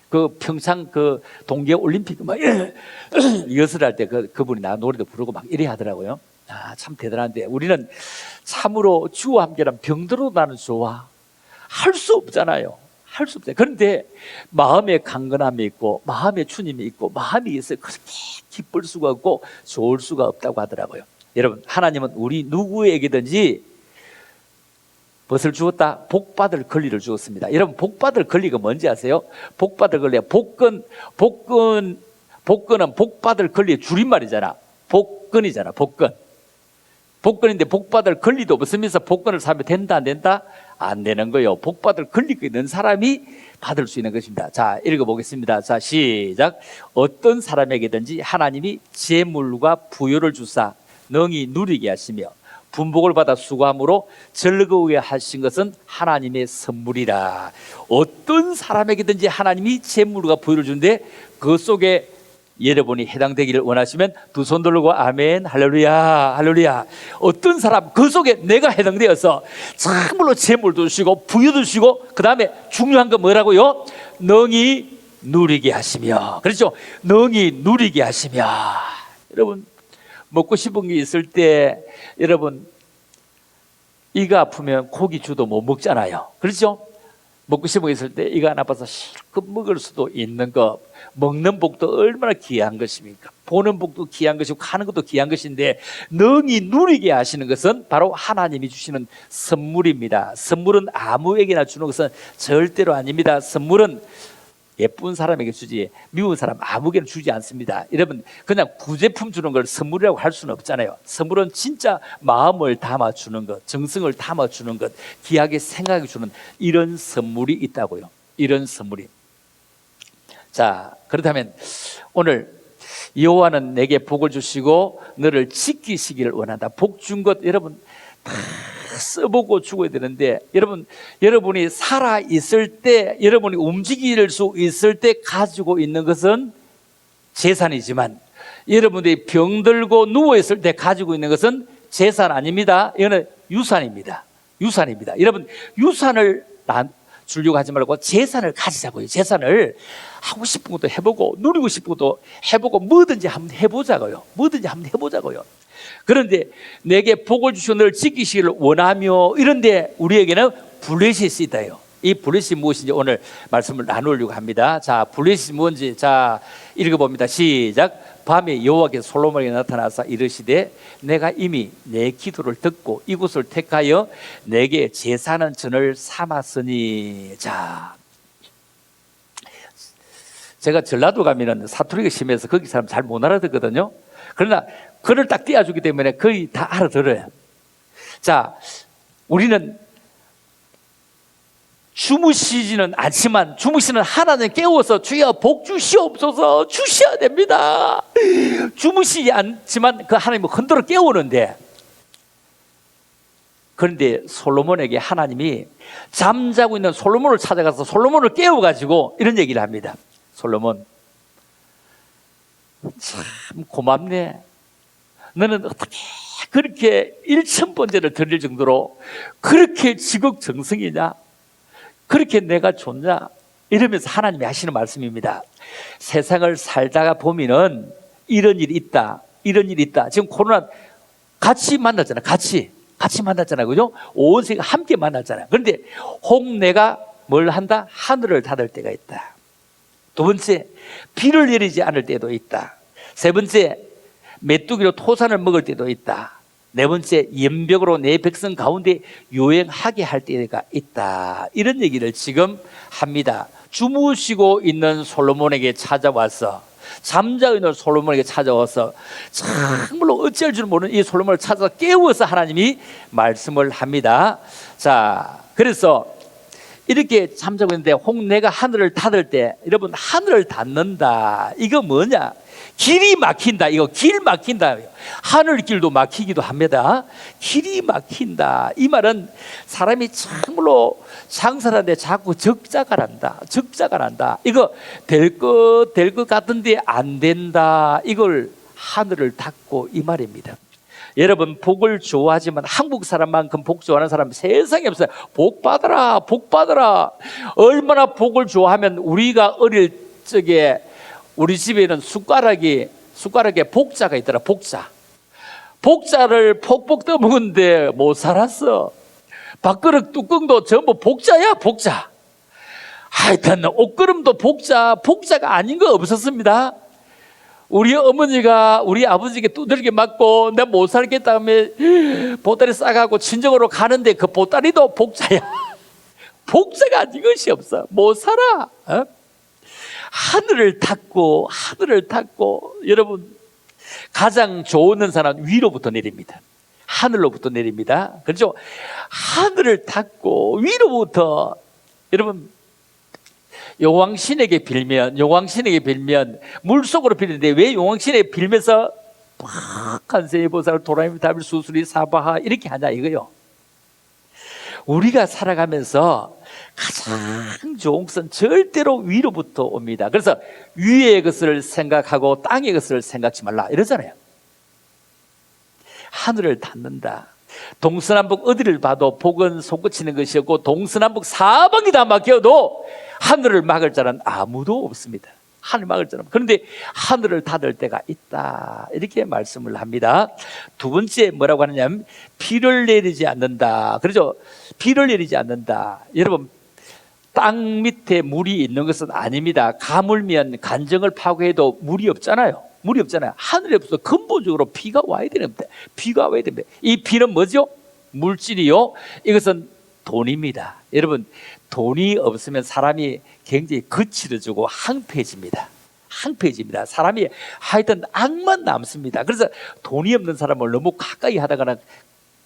S1: 그 평창 그 동계 올림픽 막 리허설 할 때 그분이 나 노래도 부르고 막 이래 하더라고요. 참 대단한데 우리는 참으로 주와 함께라면 병들어도 나는 좋아, 할 수 없잖아요. 할 수 없어요. 그런데 마음에 강건함이 있고 마음에 주님이 있고 마음이 있어요. 그렇게 기쁠 수가 없고 좋을 수가 없다고 하더라고요. 여러분, 하나님은 우리 누구에게든지 무엇을 주었다? 복받을 권리를 주었습니다. 여러분, 복받을 권리가 뭔지 아세요? 복받을 권리가 복권은 복받을 권리의 줄임말이잖아. 복권이잖아. 복권인데 복받을 권리도 없으면서 복권을 사면 된다 안 된다? 안 되는 거예요. 복받을 권리가 있는 사람이 받을 수 있는 것입니다. 자, 읽어보겠습니다. 자, 시작. 어떤 사람에게든지 하나님이 재물과 부요를 주사 능히 누리게 하시며 분복을 받아 수고함으로 즐거우게 하신 것은 하나님의 선물이라. 어떤 사람에게든지 하나님이 재물과 부여를 주는데 그 속에 여러분이 해당되기를 원하시면 두 손 들고 아멘, 할렐루야, 할렐루야. 어떤 사람 그 속에 내가 해당되어서 참으로 재물도 주시고 부여도 주시고, 그 다음에 중요한 건 뭐라고요? 능히 누리게 하시며. 그렇죠? 능히 누리게 하시며. 여러분, 먹고 싶은 게 있을 때 여러분 이가 아프면 고기 주도 못 먹잖아요. 그렇죠? 먹고 싶은 게 있을 때 이가 안 아파서 실컷 먹을 수도 있는 것, 먹는 복도 얼마나 귀한 것입니까? 보는 복도 귀한 것이고 가는 것도 귀한 것인데 능히 누리게 하시는 것은 바로 하나님이 주시는 선물입니다. 선물은 아무에게나 주는 것은 절대로 아닙니다. 선물은 예쁜 사람에게 주지 미운 사람 아무에게나 주지 않습니다. 여러분, 그냥 구제품 주는 걸 선물이라고 할 수는 없잖아요. 선물은 진짜 마음을 담아주는 것, 정성을 담아주는 것, 귀하게 생각해 주는 이런 선물이 있다고요. 이런 선물이. 자, 그렇다면 오늘 여호와는 내게 복을 주시고 너를 지키시기를 원한다. 복 준 것 여러분 다 써보고 죽어야 되는데, 여러분이 살아 있을 때, 여러분이 움직일 수 있을 때 가지고 있는 것은 재산이지만, 여러분들이 병들고 누워 있을 때 가지고 있는 것은 재산 아닙니다. 이거는 유산입니다. 유산입니다. 여러분, 유산을 주려고 하지 말고 재산을 가지자고요. 재산을 하고 싶은 것도 해보고 누리고 싶은 것도 해보고 뭐든지 한번 해보자고요. 뭐든지 한번 해보자고요. 그런데 내게 복을 주시고 너를 지키시기를 원하며, 이런데 우리에게는 블레셋이 있다요. 이 블레셋이 무엇인지 오늘 말씀을 나누려고 합니다. 자, 블레셋이 뭔지 자 읽어봅니다. 시작. 밤에 여호와께서 솔로몬에게 나타나사 이르시되 내가 이미 내 기도를 듣고 이곳을 택하여 내게 제사하는 전을 삼았으니. 자, 제가 전라도 가면은 사투리가 심해서 거기 사람 잘 못 알아듣거든요. 그러나 글을 딱 띄워주기 때문에 거의 다 알아들어요. 자, 우리는 주무시지는 않지만 주무시는 하나님 깨워서 주여 복 주시옵소서 주셔야 됩니다. 주무시지 않지만 그 하나님을 흔들어 깨우는데, 그런데 솔로몬에게 하나님이 잠자고 있는 솔로몬을 찾아가서 솔로몬을 깨워가지고 이런 얘기를 합니다. 솔로몬, 참 고맙네. 너는 어떻게 그렇게 1000번째를 드릴 정도로 그렇게 지극정성이냐, 그렇게 내가 좋냐, 이러면서 하나님이 하시는 말씀입니다. 세상을 살다가 보면은 이런 일이 있다, 이런 일이 있다. 지금 코로나 같이 만났잖아요. 같이 만났잖아요. 그죠? 온 세계가 함께 만났잖아요. 그런데 홍내가 뭘 한다? 하늘을 닫을 때가 있다. 두 번째, 비를 내리지 않을 때도 있다. 세 번째, 메뚜기로 토산을 먹을 때도 있다. 네 번째, 연벽으로 내 백성 가운데 유행하게 할 때가 있다. 이런 얘기를 지금 합니다. 주무시고 있는 솔로몬에게 찾아와서, 잠자고 있는 솔로몬에게 찾아와서 참으로 어찌할 줄 모르는 이 솔로몬을 찾아서 깨워서 하나님이 말씀을 합니다. 자, 그래서 이렇게 잠자고 있는데 홍내가 하늘을 닫을 때, 여러분, 하늘을 닫는다, 이거 뭐냐? 길이 막힌다. 이거 길 막힌다. 하늘길도 막히기도 합니다. 길이 막힌다. 이 말은 사람이 참으로 장사를 하는데 자꾸 적자가 난다. 이거 될 것 같은데 안 된다. 이걸 하늘을 닫고 이 말입니다. 여러분, 복을 좋아하지만 한국 사람만큼 복 좋아하는 사람 세상에 없어요. 복 받아라, 복 받아라. 얼마나 복을 좋아하면, 우리가 어릴 적에 우리 집에는 숟가락에 복자가 있더라. 복자를 폭폭 떠먹었는데 못 살았어. 밥그릇 뚜껑도 전부 복자야, 복자. 하여튼 옷걸음도 복자가 아닌 거 없었습니다. 우리 어머니가 우리 아버지에게 두들겨 맞고 내가 못 살겠다며 보따리 싸가고 친정으로 가는데 그 보따리도 복자야. 복자가 아닌 것이 없어. 못 살아. 하늘을 닫고, 여러분, 가장 좋은 사람은 위로부터 내립니다. 하늘로부터 내립니다. 그렇죠? 하늘을 닫고 위로부터, 여러분, 용왕신에게 빌면 물속으로 빌는데 왜 용왕신에게 빌면서 간세보살, 도라미, 다빌, 수수리, 사바하 이렇게 하냐 이거요. 우리가 살아가면서 가장 좋은 것은 절대로 위로부터 옵니다. 그래서 위의 것을 생각하고 땅의 것을 생각지 말라 이러잖아요. 하늘을 닫는다. 동서남북 어디를 봐도 복은 솟구치는 것이었고 동서남북 사방이 다 막혀도 하늘을 막을 자는 아무도 없습니다. 하늘 막을 자는. 그런데 하늘을 닫을 때가 있다 이렇게 말씀을 합니다. 두 번째 뭐라고 하느냐면 비를 내리지 않는다. 그렇죠? 비를 내리지 않는다. 여러분 땅 밑에 물이 있는 것은 아닙니다. 가물면 간정을 파괴해도 물이 없잖아요. 물이 없잖아요. 하늘에서 근본적으로 비가 와야 됩니다. 비가 와야 됩니다. 이 비는 뭐죠? 물질이요. 이것은 돈입니다. 여러분 돈이 없으면 사람이 굉장히 거칠어지고 항폐해집니다. 항폐해집니다. 사람이 하여튼 악만 남습니다. 그래서 돈이 없는 사람을 너무 가까이 하다가는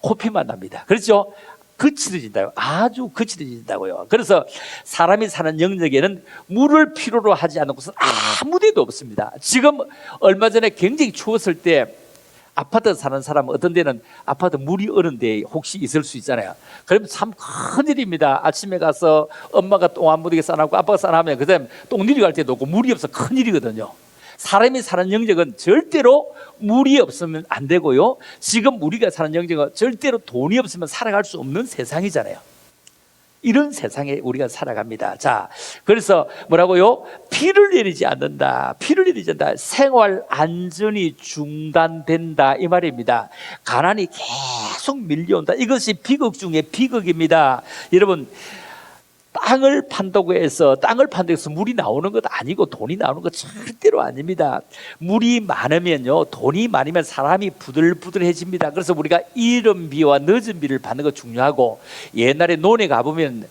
S1: 코피만 납니다. 그렇죠? 거칠어진다고요. 아주 거칠어진다고요. 그래서 사람이 사는 영역에는 물을 필요로 하지 않는 곳은 아무 데도 없습니다. 지금 얼마 전에 굉장히 추웠을 때 아파트 사는 사람 어떤 데는 아파트 물이 얼은 데 혹시 있을 수 있잖아요. 그러면 참 큰일입니다. 아침에 가서 엄마가 똥 안 묻게 싸놓고 아빠가 싸놓으면 그 다음에 똥 내려갈 때도 없고 물이 없어 큰일이거든요. 사람이 사는 영역은 절대로 물이 없으면 안 되고요. 지금 우리가 사는 영역은 절대로 돈이 없으면 살아갈 수 없는 세상이잖아요. 이런 세상에 우리가 살아갑니다. 자, 그래서 뭐라고요? 비를 내리지 않는다. 비를 내리지 않는다. 생활 안전이 중단된다 이 말입니다. 가난이 계속 밀려온다. 이것이 비극 중에 비극입니다. 여러분 땅을 판다고 해서 물이 나오는 것 아니고 돈이 나오는 것 절대로 아닙니다. 물이 많으면요, 돈이 많으면 사람이 부들부들해집니다. 그래서 우리가 이른 비와 늦은 비를 받는 것 중요하고, 옛날에 논에 가보면은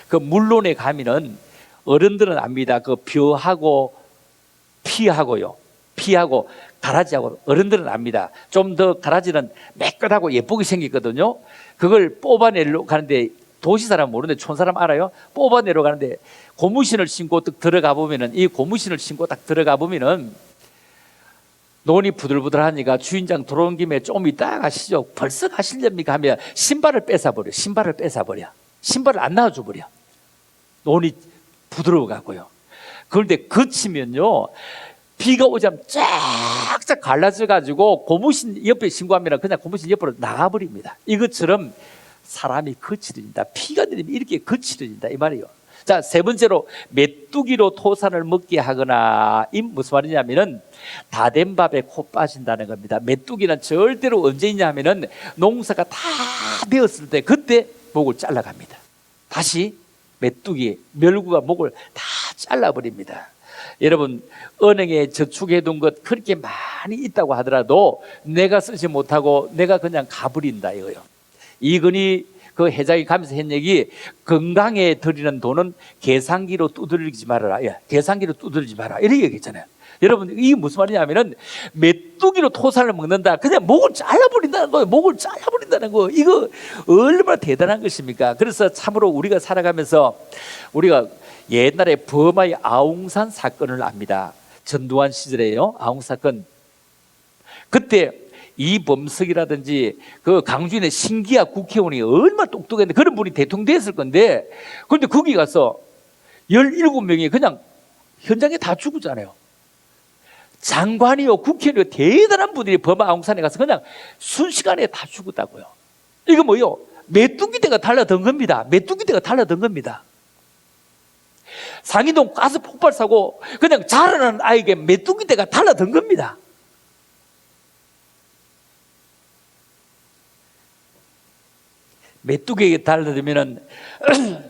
S1: 그 물논에 가면은 어른들은 압니다. 그 벼하고 피하고 가라지하고 어른들은 압니다. 좀 더 가라지는 매끈하고 예쁘게 생겼거든요. 그걸 뽑아내려고 가는데 도시 사람 모르는데 촌 사람 알아요? 뽑아내려 가는데 고무신을 신고 딱 들어가 보면은, 이 고무신을 신고 딱 들어가 보면은 논이 부들부들하니까 주인장 들어온 김에 좀 이따 가시죠. 벌써 가시렵니까 하면 신발을 뺏어버려. 신발을 안 놔줘 버려. 논이 부드러워 갖고요. 그런데 그치면요, 비가 오자면 쫙쫙 갈라져 가지고 고무신 옆에 신고하면 그냥 고무신 옆으로 나가버립니다. 이것처럼 사람이 거칠어진다. 피가 내리면 이렇게 거칠어진다 이 말이에요. 자, 세 번째로 메뚜기로 토산을 먹게 하거나. 이 무슨 말이냐면은 다 된 밥에 코 빠진다는 겁니다. 메뚜기는 절대로 언제 있냐면은 농사가 다 되었을 때 그때 목을 잘라갑니다. 다시 메뚜기, 멸구가 목을 다 잘라버립니다. 여러분 은행에 저축해둔 것 그렇게 많이 있다고 하더라도 내가 쓰지 못하고 내가 그냥 가버린다 이거요. 이건희 그 회장이 가면서 한 얘기, 건강에 들이는 돈은 계산기로 두드리지 말아라. 계산기로 두드리지 마라. 이렇게 얘기했잖아요. 여러분 이게 무슨 말이냐면은 메뚜기로 토산을 먹는다. 그냥 목을 잘라버린다는 거예요. 목을 잘라버린다는 거. 이거 얼마나 대단한 것입니까? 그래서 참으로 우리가 살아가면서 우리가 옛날에 버마의 아웅산 사건을 압니다. 전두환 시절에요. 아웅 사건. 그때 이범석이라든지 그 강주인의 신기하 국회의원이 얼마나 똑똑했는데 그런 분이 대통령 됐을 건데, 그런데 거기 가서 17명이 그냥 현장에 다 죽었잖아요. 장관이요, 국회의원이요, 대단한 분들이 버마 아웅산에 가서 그냥 순식간에 다 죽었다고요. 이거 뭐요? 메뚜기대가 달라든 겁니다. 메뚜기대가 달라든 겁니다. 상인동 가스 폭발 사고 그냥 자라는 아이에게 메뚜기대가 달라든 겁니다. 메뚜기에게 달라들면은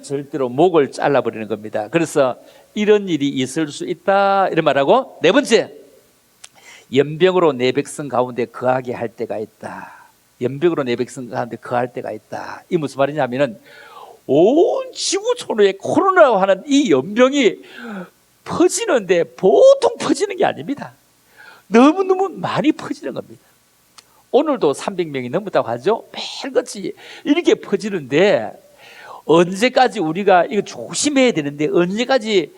S1: 절대로 목을 잘라버리는 겁니다. 그래서 이런 일이 있을 수 있다 이런 말하고, 네 번째, 연병으로 내 백성 가운데 거하게 할 때가 있다. 연병으로 내 백성 가운데 거할 때가 있다. 이 무슨 말이냐면은 온 지구촌에 코로나라고 하는 이 연병이 퍼지는데 보통 퍼지는 게 아닙니다. 너무너무 많이 퍼지는 겁니다. 오늘도 300명이 넘었다고 하죠. 매일같이 이렇게 퍼지는데 언제까지 우리가 이거 조심해야 되는데 언제까지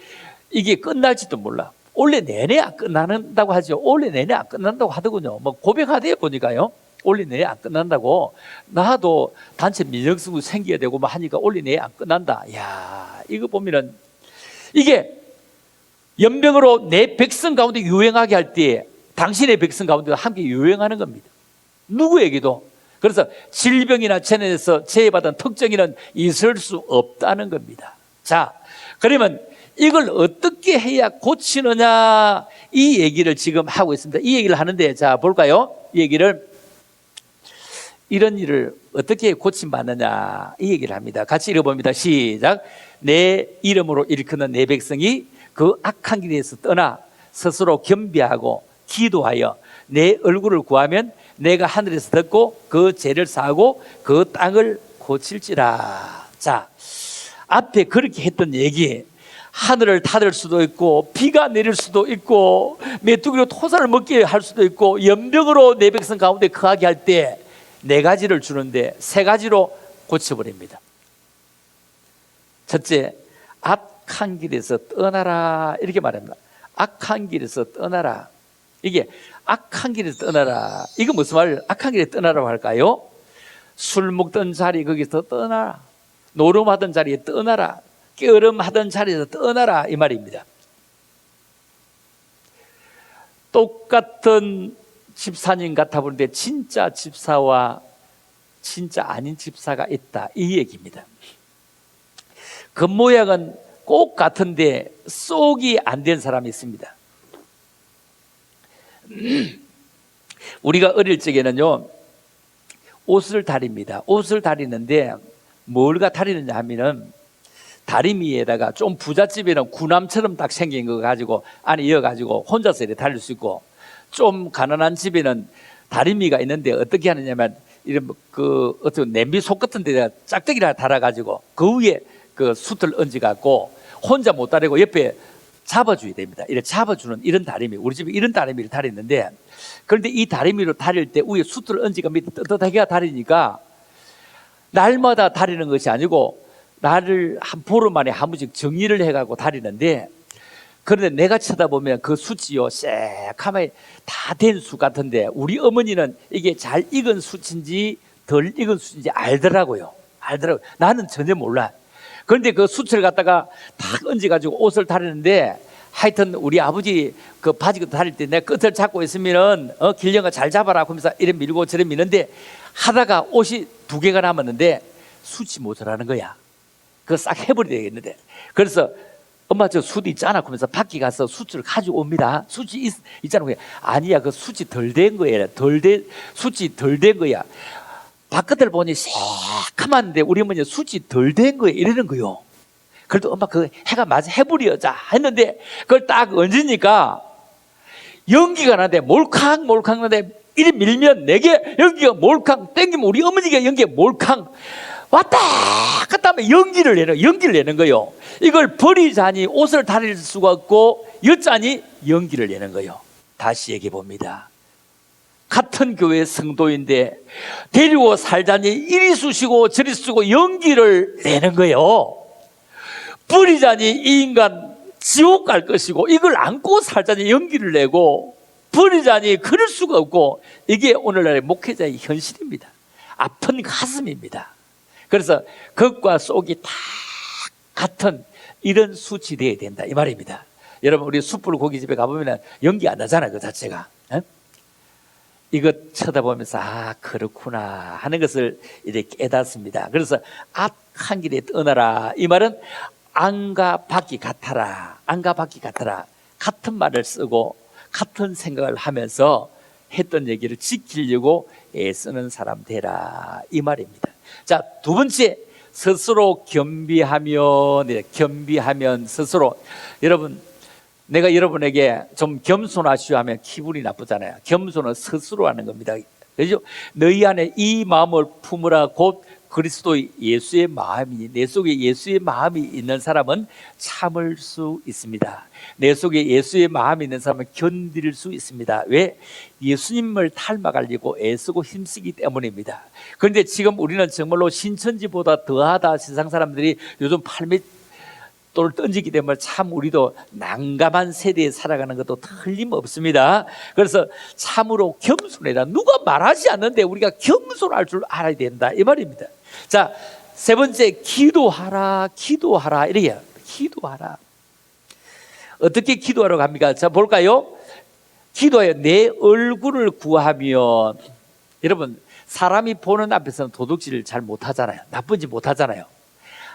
S1: 이게 끝날지도 몰라. 올해 내내 안 끝난다고 하죠. 올해 내내 안 끝난다고 하더군요. 뭐 고백하대 보니까요. 올해 내내 안 끝난다고. 나도 단체 민정수구 생겨야 되고 뭐 하니까 올해 내내 안 끝난다. 야, 이거 보면은 이게 연병으로 내 백성 가운데 유행하게 할 때 당신의 백성 가운데도 함께 유행하는 겁니다. 누구에게도. 그래서 질병이나 재난에서 재해받은 특정인은 있을 수 없다는 겁니다. 자, 그러면 이걸 어떻게 해야 고치느냐, 이 얘기를 지금 하고 있습니다. 이 얘기를 하는데, 자, 볼까요? 이 얘기를, 이런 일을 어떻게 고침받느냐, 이 얘기를 합니다. 같이 읽어봅니다. 시작. 내 이름으로 일컫는 내 백성이 그 악한 길에서 떠나 스스로 겸비하고 기도하여 내 얼굴을 구하면 내가 하늘에서 듣고 그 죄를 사하고 그 땅을 고칠지라. 자, 앞에 그렇게 했던 얘기, 하늘을 닫을 수도 있고 비가 내릴 수도 있고 메뚜기로 토사를 먹게 할 수도 있고 연병으로 내 백성 가운데 거하게 할 때 네 가지를 주는데 세 가지로 고쳐버립니다. 첫째, 악한 길에서 떠나라, 이렇게 말합니다. 악한 길에서 떠나라. 이게 악한 길에서 떠나라, 이거 무슨 말이에요? 악한 길에 떠나라고 할까요? 술 먹던 자리 거기서 떠나라, 노름하던 자리에 떠나라, 게으름하던 자리에서 떠나라, 이 말입니다. 똑같은 집사님 같아 보는데 진짜 집사와 진짜 아닌 집사가 있다, 이 얘기입니다. 겉모양은 꼭 같은데 속이 안 된 사람이 있습니다. 우리가 어릴 적에는요, 옷을 다립니다. 옷을 다리는데 뭘가 다리느냐 하면은 다리미에다가 좀 부잣집에는 구남처럼 딱 생긴 거 가지고 안에 이어가지고 혼자서 이렇게 다릴 수 있고, 좀 가난한 집에는 다리미가 있는데 어떻게 하느냐면 이런 그 어떤 냄비 속 같은 데다가 짝대기를 하나 달아가지고 그 위에 그 숯을 얹어갖고 혼자 못 다리고 옆에 잡아줘야 됩니다. 이렇게 잡아주는 이런 다리미, 우리 집에 이런 다리미를 다렸는데, 그런데 이 다리미로 다릴 때 위에 숯을 얹어가 밑에 떳떳하게 다리니까 날마다 다리는 것이 아니고 나를 한 보름 만에 한 번씩 정리를 해가고 다리는데, 그런데 내가 쳐다보면 그 숯이요 새카맣게 다 된 숯 같은데 우리 어머니는 이게 잘 익은 숯인지 덜 익은 숯인지 알더라고요. 나는 전혀 몰라. 그런데 그 숯을 갖다가 탁 얹어가지고 옷을 다리는데, 하여튼 우리 아버지 그 바지 다릴 때 내가 끝을 잡고 있으면은 길령아 잘 잡아라 하면서 이래 밀고 저래 미는데, 하다가 옷이 2개가 남았는데 숯이 모자라는 거야. 그거 싹 해버려야 되겠는데, 그래서 엄마 저 숯 있잖아 하면서 밖에 가서 숯을 가져옵니다. 숯이 있잖아. 아니야, 그 숯이 덜 된 거야. 숯이 덜 된 거야. 바깥을 보니 새카만데 우리 어머니 숯이 덜 된 거야, 이러는 거요. 그래도 엄마 그 해가 맞아 해버려자 했는데, 그걸 딱 얹으니까 연기가 나는데 몰캉 나는데 이리 밀면 내게 연기가 몰캉 땡기면 우리 어머니가 연기가 몰캉 왔다 갔다 하면 연기를 내는 거예요. 이걸 버리자니 옷을 다릴 수가 없고 여자니 연기를 내는 거예요. 다시 얘기해 봅니다. 같은 교회 성도인데 데리고 살자니 이리 쑤시고 저리 쑤고 연기를 내는 거예요. 버리자니 이 인간 지옥 갈 것이고, 이걸 안고 살자니 연기를 내고, 버리자니 그럴 수가 없고, 이게 오늘날의 목회자의 현실입니다. 아픈 가슴입니다. 그래서 겉과 속이 다 같은 이런 숯이 되어야 된다, 이 말입니다. 여러분, 우리 숯불 고깃집에 가보면 연기 안 나잖아요, 그 자체가. 이것 쳐다보면서 그렇구나 하는 것을 이제 깨닫습니다. 그래서 악한 길에 떠나라, 이 말은 안과 밖이 같아라, 안과 밖이 같아라, 같은 말을 쓰고 같은 생각을 하면서 했던 얘기를 지키려고 애쓰는 사람 되라, 이 말입니다. 자, 두 번째, 스스로 겸비하면 스스로. 여러분, 내가 여러분에게 좀 겸손하시오 하면 기분이 나쁘잖아요. 겸손은 스스로 하는 겁니다. 그렇죠? 너희 안에 이 마음을 품으라 곧 그리스도 예수의 마음이니, 내 속에 예수의 마음이 있는 사람은 참을 수 있습니다. 내 속에 예수의 마음이 있는 사람은 견딜 수 있습니다. 왜? 예수님을 닮아가려고 애쓰고 힘쓰기 때문입니다. 그런데 지금 우리는 정말로 신천지보다 더하다, 세상 사람들이 요즘 돌을 던지기 때문에 참 우리도 난감한 세대에 살아가는 것도 틀림없습니다. 그래서 참으로 겸손해라. 누가 말하지 않는데 우리가 겸손할 줄 알아야 된다, 이 말입니다. 자, 세 번째, 기도하라. 기도하라. 이래요. 기도하라. 어떻게 기도하러 갑니까? 자, 볼까요? 기도하여 내 얼굴을 구하면, 여러분, 사람이 보는 앞에서는 도둑질을 잘 못하잖아요. 나쁜 짓 못하잖아요.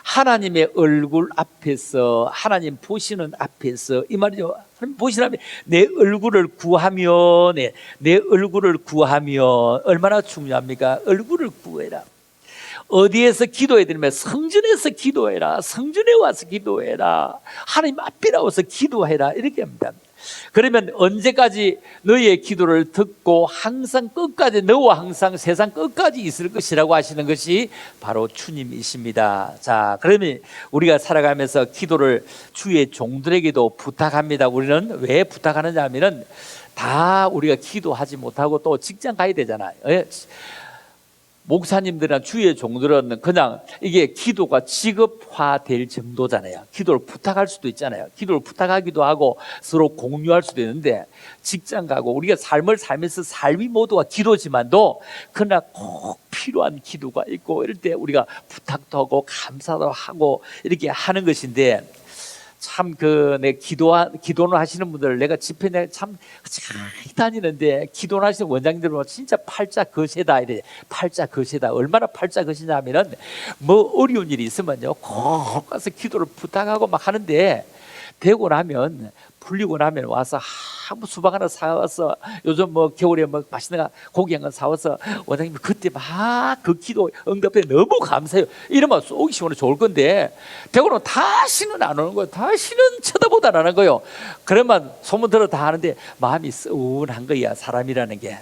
S1: 하나님의 얼굴 앞에서, 하나님 보시는 앞에서, 이 말이죠. 하나님 보시는 앞에 내 얼굴을 구하면, 내 얼굴을 구하면 얼마나 중요합니까? 얼굴을 구해라. 어디에서 기도해야 되냐면 성전에서 기도해라. 성전에 와서 기도해라. 하나님 앞에 나와서 기도해라. 이렇게 합니다. 그러면 언제까지 너희의 기도를 듣고 항상 끝까지, 너와 항상 세상 끝까지 있을 것이라고 하시는 것이 바로 주님이십니다. 자, 그러면 우리가 살아가면서 기도를 주의 종들에게도 부탁합니다. 우리는 왜 부탁하느냐 하면은 다 우리가 기도하지 못하고 또 직장 가야 되잖아요. 목사님들이나 주의 종들은 그냥 이게 기도가 직업화될 정도잖아요. 기도를 부탁할 수도 있잖아요. 기도를 부탁하기도 하고 서로 공유할 수도 있는데, 직장 가고 우리가 삶을 살면서 삶이 모두가 기도지만도 그러나 꼭 필요한 기도가 있고, 이럴 때 우리가 부탁도 하고 감사도 하고 이렇게 하는 것인데, 참 내 기도를 하시는 분들, 내가 집회 참 다니는데 기도를 하시는 원장님들 보면 진짜 팔자 거세다 이래. 팔자 거세다. 얼마나 팔자 거시냐 하면은 뭐 어려운 일이 있으면요 꼭 가서 기도를 부탁하고 막 하는데, 되고 나면, 풀리고 나면 와서 뭐 수박 하나 사와서, 요즘 뭐 겨울에 뭐 맛있는 거 고기 한 건 사와서 원장님 그때 막 그 기도 응답해 너무 감사해요 이러면 쏘기 시원해 좋을 건데, 되고는 다시는 안 오는 거예요. 다시는 쳐다보다 안 하는 거예요. 그러면 소문 들어 다 하는데 마음이 서운한 거야, 사람이라는 게.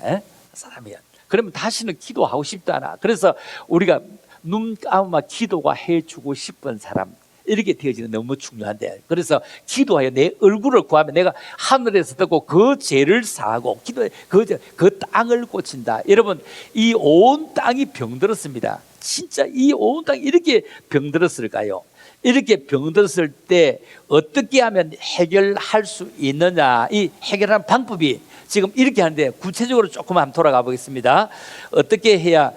S1: 사람이야. 그러면 다시는 기도하고 싶도 않아. 그래서 우리가 눈 감아 기도가 해주고 싶은 사람, 이렇게 되어지는 너무 중요한데, 그래서 기도하여 내 얼굴을 구하면 내가 하늘에서 듣고 그 죄를 사하고 기도해 그 땅을 고친다. 여러분, 이 온 땅이 병들었습니다. 진짜 이 온 땅이 이렇게 병들었을까요? 이렇게 병들었을 때 어떻게 하면 해결할 수 있느냐, 이 해결하는 방법이 지금 이렇게 하는데, 구체적으로 조금 한번 돌아가 보겠습니다. 어떻게 해야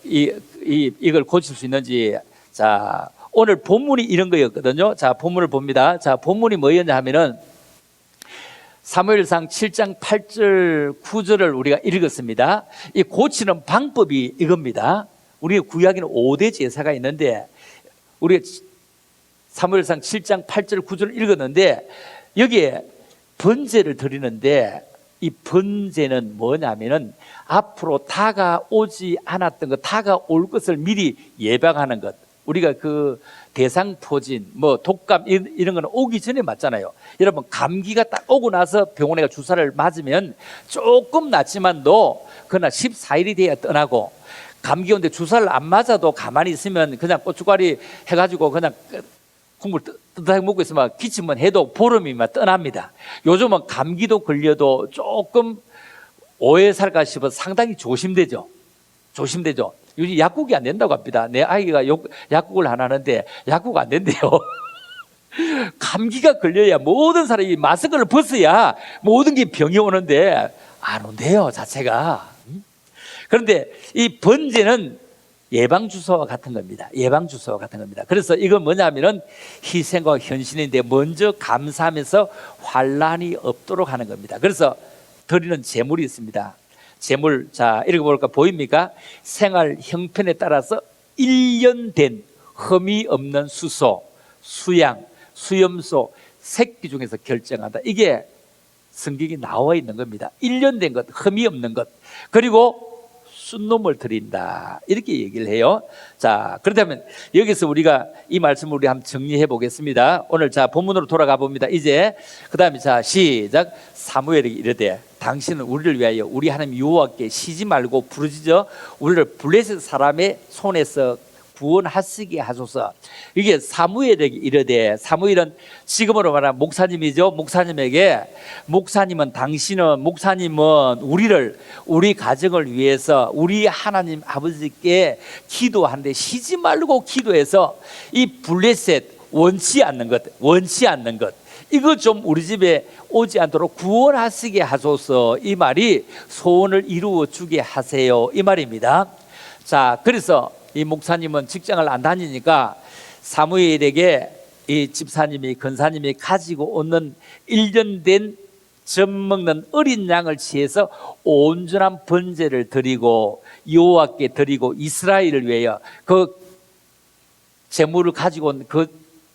S1: 이걸 고칠 수 있는지. 자, 오늘 본문이 이런 거였거든요. 자, 본문을 봅니다. 자, 본문이 뭐였냐 하면은 사무엘상 7장 8절 9절을 우리가 읽었습니다. 이 고치는 방법이 이겁니다. 우리 구약에는 5대 제사가 있는데, 우리 사무엘상 7장 8절 9절을 읽었는데, 여기에 번제를 드리는데, 이 번제는 뭐냐면은 앞으로 다가오지 않았던 것, 다가올 것을 미리 예방하는 것. 우리가 그 대상포진, 뭐 독감 이런 거는 오기 전에 맞잖아요. 여러분, 감기가 딱 오고 나서 병원에 가 주사를 맞으면 조금 낫지만도 그러나 14일이 돼야 떠나고, 감기 오는데 주사를 안 맞아도 가만히 있으면 그냥 고춧가리 해가지고 그냥 국물 뜨뜻하게 먹고 있으면 기침만 해도 보름이면 떠납니다. 요즘은 감기도 걸려도 조금 오해 살까 싶어서 상당히 조심되죠. 조심되죠. 요즘 약국이 안 된다고 합니다. 내 아이가 약국을 안 하는데 약국 안 된대요. 감기가 걸려야 모든 사람이 마스크를 벗어야 모든 게 병이 오는데 안 온대요, 자체가. 그런데 이 번제는 예방주사와 같은 겁니다. 예방주사와 같은 겁니다. 그래서 이건 뭐냐면은 희생과 헌신인데, 먼저 감사하면서 환난이 없도록 하는 겁니다. 그래서 드리는 제물이 있습니다. 제물, 자, 읽어볼까? 보입니까? 생활 형편에 따라서 1년 된 흠이 없는 수소, 수양, 수염소, 새끼 중에서 결정한다. 이게 성경이 나와 있는 겁니다. 1년 된 것, 흠이 없는 것, 그리고 순놈을 드린다, 이렇게 얘기를 해요. 자, 그렇다면 여기서 우리가 이 말씀을 우리 한번 정리해 보겠습니다. 오늘 자, 본문으로 돌아가 봅니다. 이제 그 다음에 자, 시작. 사무엘이 이르되 당신은 우리를 위하여 우리 하나님 여호와께 쉬지 말고 부르짖어 우리를 블레셋 사람의 손에서 구원하시게 하소서. 이게 사무엘에게 이르되, 사무엘은 지금으로 말하면 목사님이죠. 목사님에게, 목사님은 우리를, 우리 가정을 위해서 우리 하나님 아버지께 기도하는데 쉬지 말고 기도해서 이 블레셋 원치 않는 것. 이거 좀 우리 집에 오지 않도록 구원하시게 하소서. 이 말이 소원을 이루어 주게 하세요. 이 말입니다. 자, 그래서 이 목사님은 직장을 안 다니니까 사무엘에게 이 집사님이, 권사님이 가지고 오는 1년 된 젖 먹는 어린 양을 취해서 온전한 번제를 드리고 여호와께 드리고 이스라엘을 위하여 그 재물을 가지고 온 그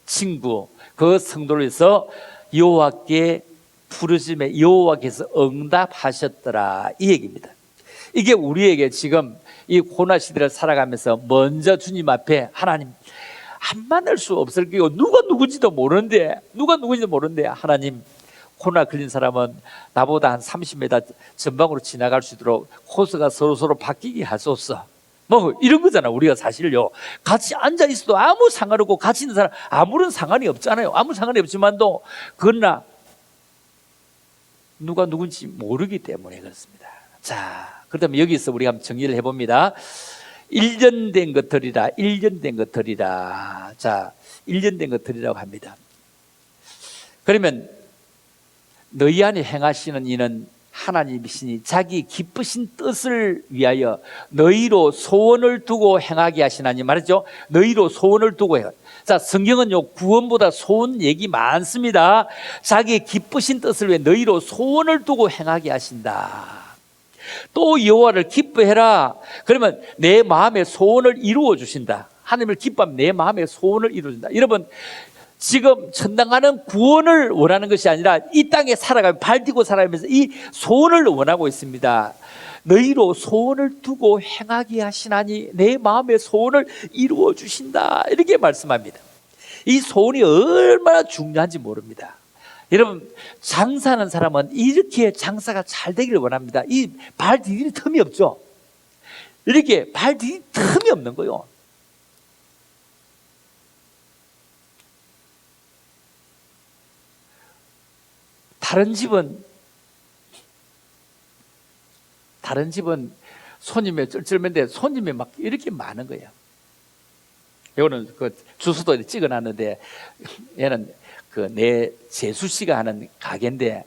S1: 친구, 그 성도를 위해서 여호와께 부르심에 여호와께서 응답하셨더라, 이 얘기입니다. 이게 우리에게 지금 이 고난 시대를 살아가면서 먼저 주님 앞에 하나님, 안 만날 수 없을 거고 누가 누군지도 모르는데 하나님, 코로나 걸린 사람은 나보다 한 30m 전방으로 지나갈 수 있도록 코스가 서로 바뀌게 하소서. 뭐 이런 거잖아. 우리가 사실요, 같이 앉아 있어도 아무 상관없고 같이 있는 사람 아무런 상관이 없잖아요. 아무 상관이 없지만도 그러나 누가 누군지 모르기 때문에 그렇습니다. 자, 그렇다면 여기서 우리가 한번 정리를 해봅니다. 1년 된 것들이라. 자, 1년 된 것들이라고 합니다. 그러면 너희 안에 행하시는 이는 하나님이시니 자기 기쁘신 뜻을 위하여 너희로 소원을 두고 행하게 하시나니 말이죠. 너희로 소원을 두고 해요. 자, 성경은요, 구원보다 소원 얘기 많습니다. 자기 기쁘신 뜻을 위해 너희로 소원을 두고 행하게 하신다. 또 여호와를 기뻐해라. 그러면 내 마음의 소원을 이루어 주신다. 하나님을 기뻐하면 내 마음의 소원을 이루어 준다. 여러분, 지금 천당가는 구원을 원하는 것이 아니라 이 땅에 살아가며 발 디고 살아가면서 이 소원을 원하고 있습니다. 너희로 소원을 두고 행하게 하시나니 내 마음의 소원을 이루어 주신다, 이렇게 말씀합니다. 이 소원이 얼마나 중요한지 모릅니다. 여러분, 장사하는 사람은 이렇게 장사가 잘 되기를 원합니다. 이 발 디딜 틈이 없죠. 이렇게 발 디딜 틈이 없는 거예요. 다른 집은 손님이 쩔쩔맨데 손님이 막 이렇게 많은 거예요. 이거는 그 주소도 찍어놨는데, 얘는 그 내 재수 씨가 하는 가게인데,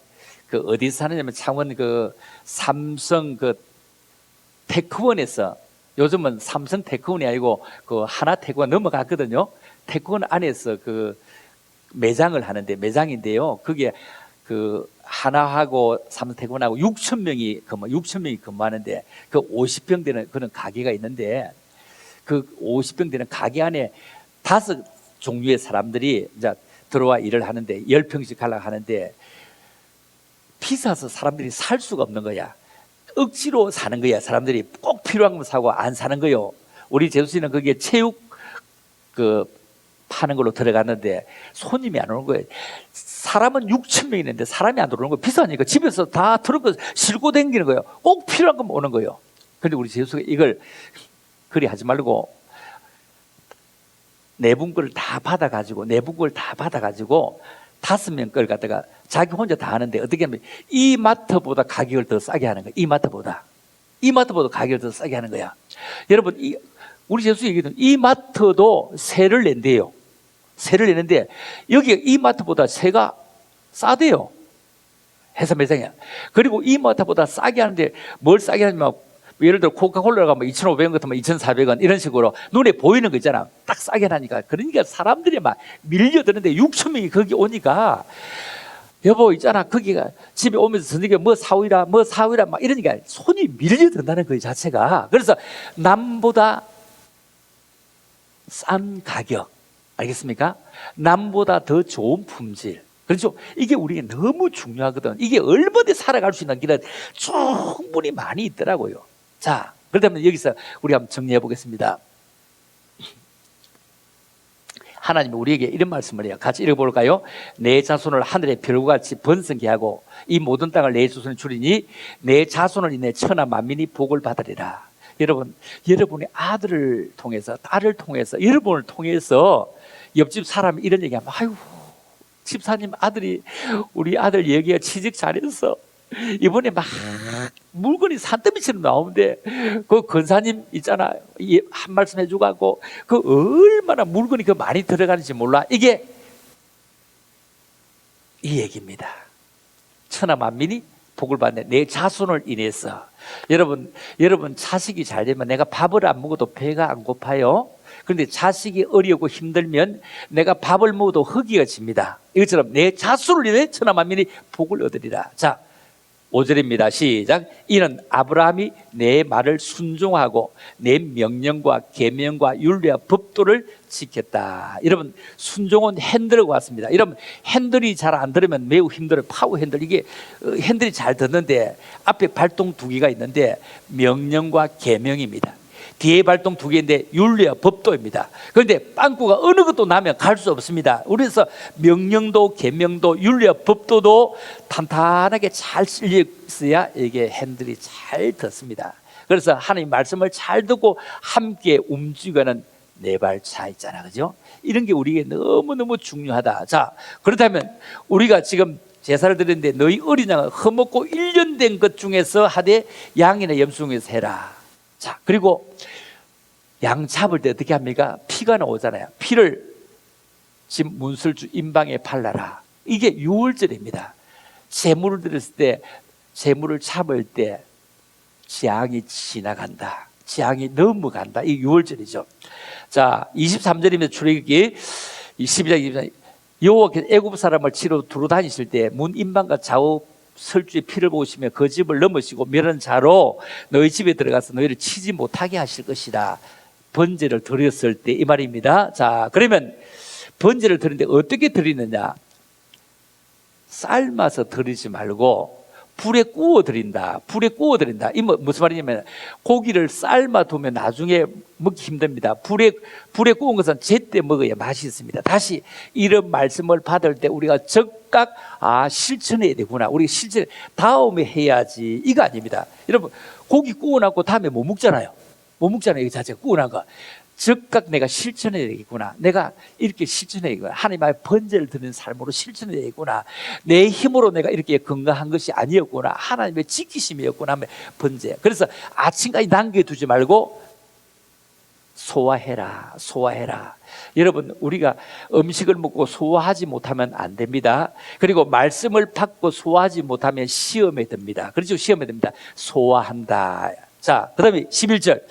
S1: 그 어디 사느냐면 창원 그 삼성 그 테크원에서, 요즘은 삼성 테크원이 아니고 그 하나 테크원 넘어갔거든요. 테크원 안에서 그 매장을 하는데, 매장인데요, 그게 그 하나하고 삼성테크원하고 6,000명이 근무하는데, 그 50평 되는 그런 가게가 있는데, 그 50평 되는 가게 안에 5종류의 사람들이 이제 들어와 일을 하는데, 10평씩 가려고 하는데 비싸서 사람들이 살 수가 없는 거야. 억지로 사는 거야. 사람들이 꼭 필요한 거 사고 안 사는 거요. 우리 재수 씨는 거기에 체육 그 파는 걸로 들어갔는데 손님이 안 오는 거예요. 사람은 6,000명이 있는데 사람이 안 들어오는 거예요. 비싸니까 집에서 다 트렁크 싣고 다니는 거예요. 꼭 필요한 건 오는 거예요. 그런데 우리 재수가 이걸 그리 하지 말고 내분 걸 다 받아가지고 5명 걸 갖다가 자기 혼자 다 하는데, 어떻게 하면 이마트보다 가격을 더 싸게 하는 거야. 이마트보다 가격을 더 싸게 하는 거야. 여러분, 우리 재수 얘기는 이마트도 세를 낸대요. 세를 내는데 여기 이마트보다 세가 싸대요. 회사 매장이야. 그리고 이마트보다 싸게 하는데 뭘 싸게 하냐면, 예를 들어 코카콜라가 뭐 2,500원 같으면 2,400원 이런 식으로 눈에 보이는 거 있잖아. 딱 싸게 하니까. 그러니까 사람들이 막 밀려드는데 6,000명이 거기 오니까, 여보 있잖아, 거기가 집에 오면서 저녁에 뭐 사오이라 막 이러니까 손이 밀려든다는 거 자체가. 그래서 남보다 싼 가격, 알겠습니까? 남보다 더 좋은 품질. 그렇죠? 이게 우리에게 너무 중요하거든. 이게 얼마든지 살아갈 수 있는 길은 충분히 많이 있더라고요. 자, 그렇다면 여기서 우리 한번 정리해 보겠습니다. 하나님이 우리에게 이런 말씀을 해요. 같이 읽어볼까요? 내 자손을 하늘의 별과 같이 번성케 하고 이 모든 땅을 내 자손에 주리니 내 자손을 인해 천하 만민이 복을 받으리라. 여러분, 여러분의 아들을 통해서, 딸을 통해서, 여러분을 통해서 옆집 사람이 이런 얘기하면, 아유, 집사님 아들이, 우리 아들 얘기가 취직 잘했어. 이번에 막 물건이 산더미처럼 나오는데 그 권사님 있잖아요. 한 말씀 해주고 하고 그 얼마나 물건이 그 많이 들어가는지 몰라. 이게 이 얘기입니다. 천하 만민이 복을 받네. 내 자손을 인해서. 여러분 자식이 잘 되면 내가 밥을 안 먹어도 배가 안 고파요. 그런데 자식이 어리고 힘들면 내가 밥을 먹어도 허기가 집니다. 이것처럼 내 자손을 인해 천하 만민이 복을 얻으리라. 자, 5절입니다. 시작. 이는 아브라함이 내 말을 순종하고 내 명령과 계명과 율례와 법도를 지켰다. 여러분, 순종은 핸들하고 같습니다. 여러분, 핸들이 잘 안 들으면 매우 힘들어요. 파워 핸들. 이게 핸들이 잘 듣는데 앞에 발동 두 개가 있는데 명령과 계명입니다. 뒤에 발동 두 개인데 율례와 법도입니다. 그런데 빵꾸가 어느 것도 나면 갈 수 없습니다. 그래서 명령도 계명도 율례와 법도도 탄탄하게 잘 실려 있어야 이게 핸들이 잘 듣습니다. 그래서 하나님 말씀을 잘 듣고 함께 움직이는 네 발차 있잖아, 그죠? 이런 게 우리에게 너무너무 중요하다. 자, 그렇다면 우리가 지금 제사를 드리는데 너희 어린 양을 허먹고 1년 된 것 중에서 하되 양이나 염소 중에서 해라. 자, 그리고 양 잡을 때 어떻게 합니까? 피가 나오잖아요. 피를 집 문설주 임방에 발라라. 이게 유월절입니다. 재물을 드렸을 때, 재물을 잡을 때 재앙이 지나간다. 재앙이 넘어간다. 이게 유월절이죠. 자, 23절이면 출애굽기 12장 23절. 여호와께서 애굽 사람을 치러 두루 다니실 때 문 임방과 좌우 설주의 피를 보시며 그 집을 넘으시고 멸한 자로 너희 집에 들어가서 너희를 치지 못하게 하실 것이다. 번제를 드렸을 때 이 말입니다. 자, 그러면 번제를 드리는데 어떻게 드리느냐? 삶아서 드리지 말고 불에 구워 드린다. 불에 구워 드린다. 이 무슨 말이냐면 고기를 삶아 두면 나중에 먹기 힘듭니다. 불에 구운 것은 제때 먹어야 맛이 있습니다. 다시 이런 말씀을 받을 때 우리가 즉각 실천해야 되구나. 우리가 실천 다음에 해야지. 이거 아닙니다. 여러분, 고기 구워놨고 다음에 못 먹잖아요. 못 먹잖아요. 이 자체가 구워난 거. 즉각 내가 실천해야 되겠구나. 내가 이렇게 실천해야 되겠구나. 하나님 앞에 번제를 드리는 삶으로 실천해야 되겠구나. 내 힘으로 내가 이렇게 건강한 것이 아니었구나. 하나님의 지키심이었구나 하면 번제. 그래서 아침까지 남겨두지 말고 소화해라. 소화해라. 여러분, 우리가 음식을 먹고 소화하지 못하면 안 됩니다. 그리고 말씀을 받고 소화하지 못하면 시험에 듭니다. 그렇죠? 시험에 듭니다. 소화한다. 자, 그 다음에 11절.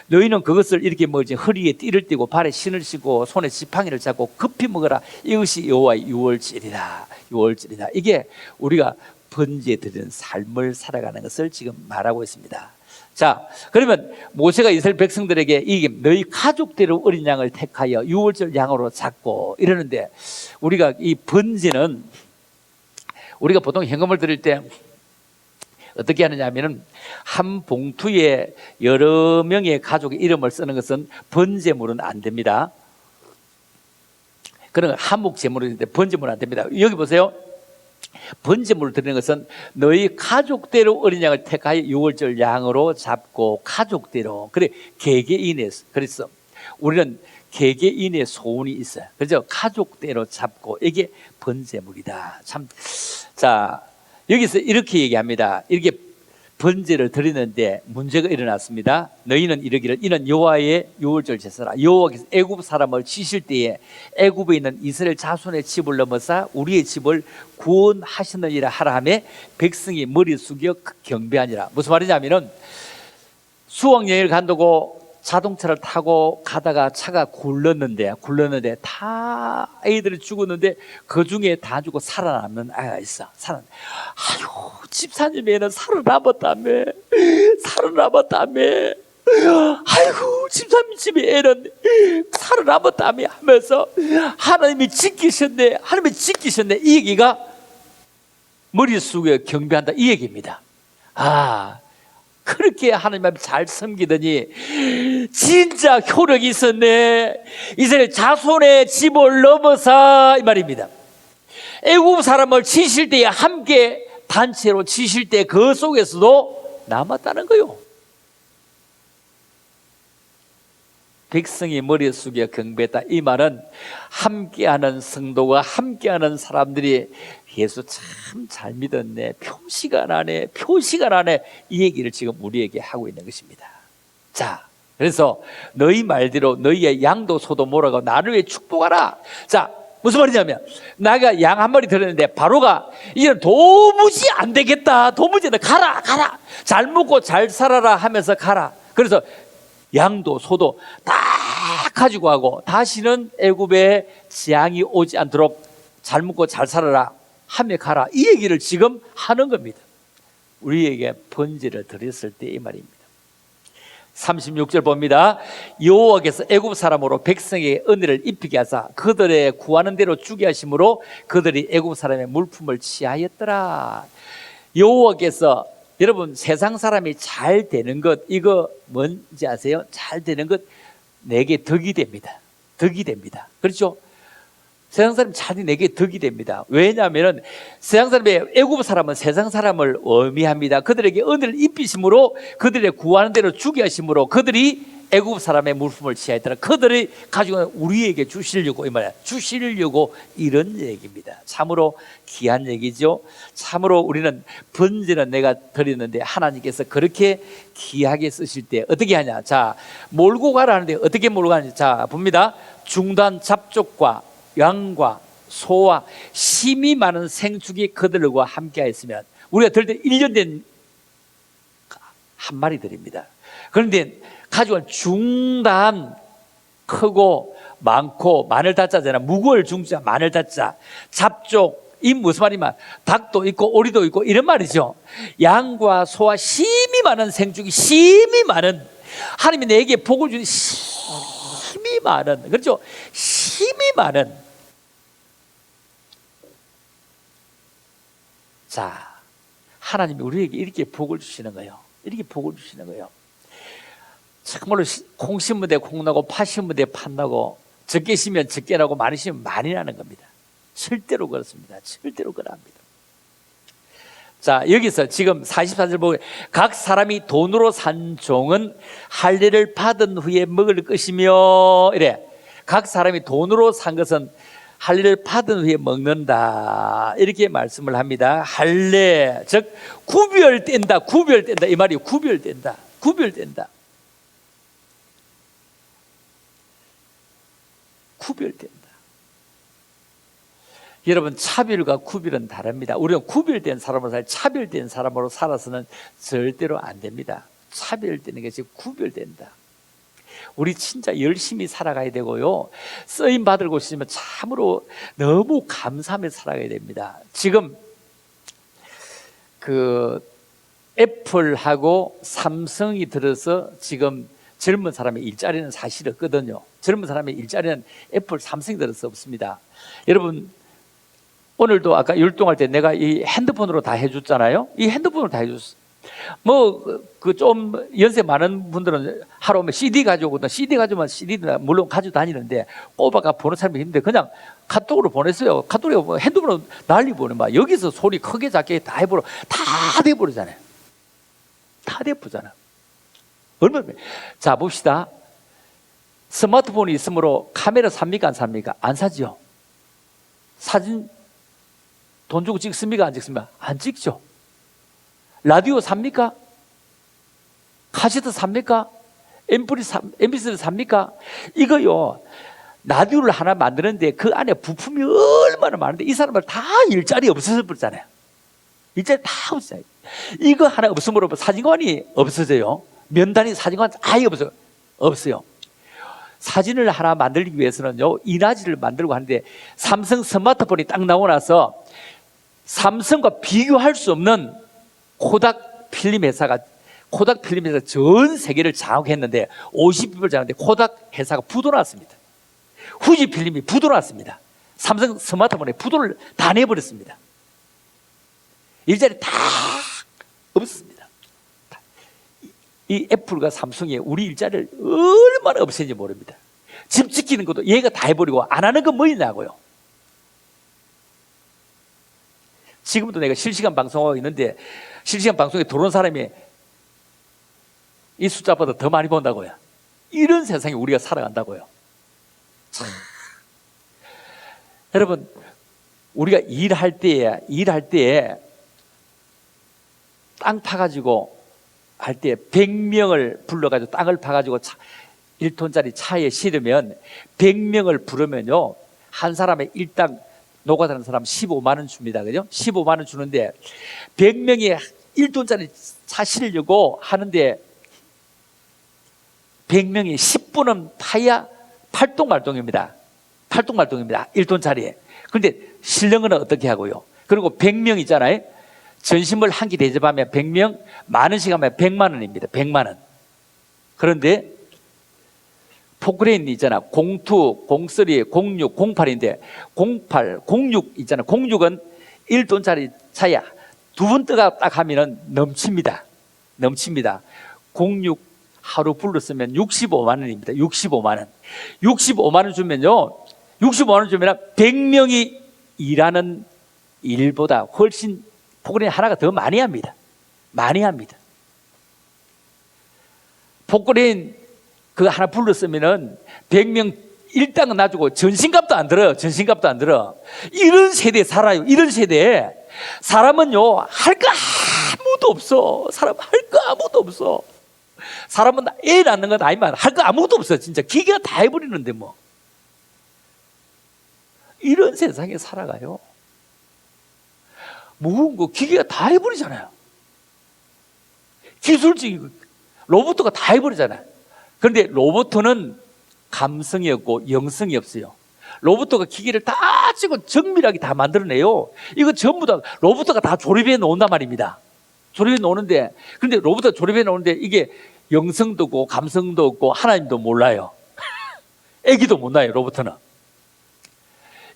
S1: 너희는 그것을 이렇게 뭐지? 허리에 띠를 띠고 발에 신을 신고 손에 지팡이를 잡고 급히 먹어라. 이것이 여호와의 유월절이다. 유월절이다. 이게 우리가 번제 드리는 삶을 살아가는 것을 지금 말하고 있습니다. 자, 그러면 모세가 이스라엘 백성들에게 이게 너희 가족대로 어린 양을 택하여 유월절 양으로 잡고 이러는데, 우리가 이 번제는 우리가 보통 현금을 드릴 때 어떻게 하느냐 하면은 한 봉투에 여러 명의 가족의 이름을 쓰는 것은 번제물은 안 됩니다. 그런 한목 제물인데 번제물은 안 됩니다. 여기 보세요. 번제물을 드리는 것은 너희 가족대로 어린 양을 택하여 유월절 양으로 잡고 가족대로. 그래, 개개인의. 그래서 우리는 개개인의 소원이 있어요. 그래서 가족대로 잡고 이게 번제물이다. 참. 자, 여기서 이렇게 얘기합니다. 이렇게 번제를 드리는데 문제가 일어났습니다. 너희는 이르기를 이는 여호와의 유월절 제사라. 여호와께서 애굽 사람을 치실 때에 애굽에 있는 이스라엘 자손의 집을 넘어서 우리의 집을 구원하시느니라 하라 하매 백성이 머리 숙여 경배하니라. 무슨 말이냐면은 수학여행을 간다고 자동차를 타고 가다가 차가 굴렀는데 다 애들이 죽었는데 그 중에 다 죽고 살아남는 아이가 있어. 아유, 집사님애는 살아남았다며. 아이고, 집사님 집에 애는 살아남았다며 하면서 하나님이 지키셨네. 이 얘기가 머릿속에 경배한다 이 얘기입니다. 그렇게 하나님 앞에 잘 섬기더니 진짜 효력이 있었네. 이스라엘 자손의 집을 넘어서 이 말입니다. 애굽 사람을 치실 때에 함께 단체로 치실 때 그 속에서도 남았다는 거요. 백성이 머리에 숙여 경배했다. 이 말은 함께하는 성도가 함께하는 사람들이 예수 참 잘 믿었네, 표시가 나네 이 얘기를 지금 우리에게 하고 있는 것입니다. 자, 그래서 너희 말대로 너희의 양도 소도 몰아가 나를 위해 축복하라. 자, 무슨 말이냐면 내가 양 한 마리 들었는데 바로가 이제는 도무지 안 되겠다, 도무지 가라 잘 먹고 잘 살아라 하면서 가라. 그래서 양도 소도 다 가지고 가고 다시는 애굽에 재앙이 오지 않도록 잘 먹고 잘 살아라 하며 가라, 이 얘기를 지금 하는 겁니다. 우리에게 번제를 드렸을 때 이 말입니다. 36절 봅니다. 여호와께서 애굽 사람으로 백성에게 은혜를 입히게 하사 그들의 구하는 대로 주게 하심으로 그들이 애굽 사람의 물품을 취하였더라. 여호와께서, 여러분 세상 사람이 잘 되는 것, 이거 뭔지 아세요? 잘 되는 것 내게 덕이 됩니다. 덕이 됩니다. 그렇죠? 세상 사람이 잘 내게 덕이 됩니다. 왜냐하면 세상 사람이, 애굽 사람은 세상 사람을 의미합니다. 그들에게 은혜를 입히심으로 그들의 구하는 대로 주게 하심으로 그들이 애굽 사람의 물품을 취하였더라. 그들이 가지고 우리에게 주시려고, 이 말이야, 주시려고, 이런 얘기입니다. 참으로 귀한 얘기죠. 참으로 우리는 번제는 내가 드렸는데 하나님께서 그렇게 귀하게 쓰실 때 어떻게 하냐. 자, 몰고 가라는데 어떻게 몰고 가느냐. 자, 봅니다. 중단 잡족과 양과 소와 심이 많은 생축이 그들과 함께 하였으면, 우리가 들 때 1년 된 한 마리 드립니다. 그런데 가져온 중단, 크고 많고, 마늘 다자잖아. 무거울 중자 마늘 다자. 잡족, 이 무슨 말이냐, 닭도 있고 오리도 있고 이런 말이죠. 양과 소와 심이 많은 생축이, 심이 많은, 하나님이 내게 복을 주는 힘이 많은, 그렇죠? 힘이 많은. 자, 하나님이 우리에게 이렇게 복을 주시는 거예요. 이렇게 복을 주시는 거예요. 정말로 콩 심은 데 콩 나고 팥 심은 데 팥 나고 적게 심으면 적게 나고 많이 심으면 많이 나는 겁니다. 절대로 그렇습니다. 절대로 그럽니다. 자, 여기서 지금 44절 보고, 각 사람이 돈으로 산 종은 할례를 받은 후에 먹을 것이며, 이래. 각 사람이 돈으로 산 것은 할례를 받은 후에 먹는다, 이렇게 말씀을 합니다. 할례, 즉 구별된다, 구별된다, 이 말이 구별된다, 구별된다, 구별된다. 여러분, 차별과 구별은 다릅니다. 우리는 구별된 사람으로 살, 차별된 사람으로 살아서는 절대로 안 됩니다. 차별되는 것이 구별된다. 우리 진짜 열심히 살아가야 되고요, 쓰임 받을 곳이 있으면 참으로 너무 감사하며 살아가야 됩니다. 지금 그 애플하고 삼성이 들어서 지금 젊은 사람의 일자리는 사실 없거든요. 젊은 사람의 일자리는 애플, 삼성이 들어서 없습니다. 여러분, 오늘도 아까 율동할 때 내가 이 핸드폰으로 다 해줬잖아요. 이 핸드폰으로 다 해줬어. 뭐 그 좀 연세 많은 분들은 하루 오면 CD 가져오거든. CD 가져오면 CD도 물론 가지고 다니는데 꼬박가 보는 사람이 있는데 그냥 카톡으로 보냈어요. 카톡에 뭐 핸드폰으로 난리 보내. 막 여기서 소리 크게 작게 다 해버려, 다 돼버리잖아요. 다 돼버리잖아. 얼마나. 자, 봅시다. 스마트폰이 있으므로 카메라 삽니까 안 삽니까? 안 사지요. 사진 돈 주고 찍습니까 안 찍습니까? 안 찍죠. 라디오 삽니까? 카세트 삽니까? MP3 삽니까? 이거요, 라디오를 하나 만드는데 그 안에 부품이 얼마나 많은데 이 사람들 다 일자리 없어져 버리잖아요. 일자리 다 없어요. 이거 하나 없으므로 사진관이 없어져요. 면단위 사진관 아예 없어요. 사진을 하나 만들기 위해서는요, 이나지를 만들고 하는데 삼성 스마트폰이 딱 나오고 나서 삼성과 비교할 수 없는 코닥 필름 회사가 전 세계를 장악했는데 50입을 장악했는데 코닥 회사가 부도났습니다. 후지 필름이 부도났습니다. 삼성 스마트폰에 부도를 다 내버렸습니다. 일자리 다 없습니다. 이 애플과 삼성이 우리 일자리를 얼마나 없애는지 모릅니다. 집 지키는 것도 얘가 다 해버리고 안 하는 건 뭐냐고요. 지금도 내가 실시간 방송하고 있는데 실시간 방송에 들어온 사람이 이 숫자보다 더 많이 본다고요. 이런 세상에 우리가 살아간다고요. 참. 여러분, 우리가 일할 때에 땅 파가지고 할 때 100명을 불러가지고 땅을 파가지고 1톤짜리 차에 실으면 100명을 부르면요, 한 사람의 일당 노가다는 사람 15만 원 줍니다. 그죠? 15만 원 주는데 100명이 1톤짜리 차 실으려고 하는데 100명이 10분은 파야 팔동말동입니다. 1톤짜리에. 그런데 실력은 어떻게 하고요? 그리고 100명 있잖아요. 전심을 한 끼 대접하면 100명, 만 원씩 하면 100만 원입니다. 100만 원. 그런데 포크레인 있잖아. 02, 03, 06, 08인데 08, 06 있잖아. 06은 1톤짜리 차야. 두 번 뜨가 딱 하면은 넘칩니다. 06 하루 불렀으면 65만 원입니다. 65만 원. 65만 원 주면요, 65만 원 주면 100명이 일하는 일보다 훨씬 포크레인 하나가 더 많이 합니다. 포크레인 그 하나 불렀으면은 100명 일당은 놔주고 전신값도 안 들어요. 이런 세대에 살아요. 이런 세대에 사람은요, 할 거 아무도 없어. 사람은 애 낳는 건 아니면 할 거 아무것도 없어. 진짜 기계가 다 해버리는데 뭐. 이런 세상에 살아가요. 무거운 거 기계가 다 해버리잖아요. 기술적이고 로봇가 다 해버리잖아요. 그런데 로봇은 감성이 없고 영성이 없어요. 로봇가 기계를 다 찍고 정밀하게 다 만들어내요. 이거 전부 다 로봇가 다 조립해 놓는단 말입니다. 그런데 로봇가 조립해 놓는데 이게 영성도 없고 감성도 없고 하나님도 몰라요. 애기도 못 낳아요, 로봇은.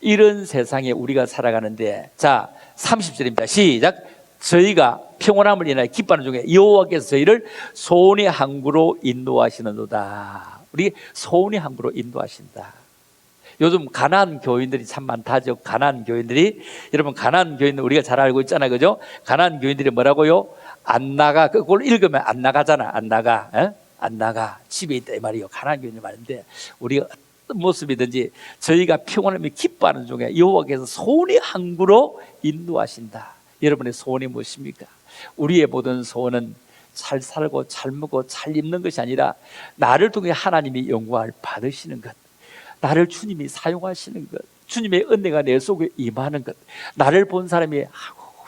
S1: 이런 세상에 우리가 살아가는데, 자, 30절입니다. 시작. 저희가 평온함을 인하여 기뻐하는 중에 여호와께서 저희를 소원의 항구로 인도하시는도다. 우리 소원의 항구로 인도하신다. 요즘 가난안 교인들이 참 많다죠. 가난안 교인들이. 여러분, 가난안 교인들 우리가 잘 알고 있잖아요. 그죠? 가난안 교인들이 뭐라고요? 안 나가. 그걸 읽으면 안 나가잖아. 안 나가. 집에 있다 이 말이요. 가난안 교인들 말인데, 우리가 어떤 모습이든지 저희가 평온함을 기뻐하는 중에 여호와께서 소원의 항구로 인도하신다. 여러분의 소원이 무엇입니까? 우리의 모든 소원은 잘 살고 잘 먹고 잘 입는 것이 아니라 나를 통해 하나님이 영광을 받으시는 것, 나를 주님이 사용하시는 것, 주님의 은혜가 내 속에 임하는 것, 나를 본 사람이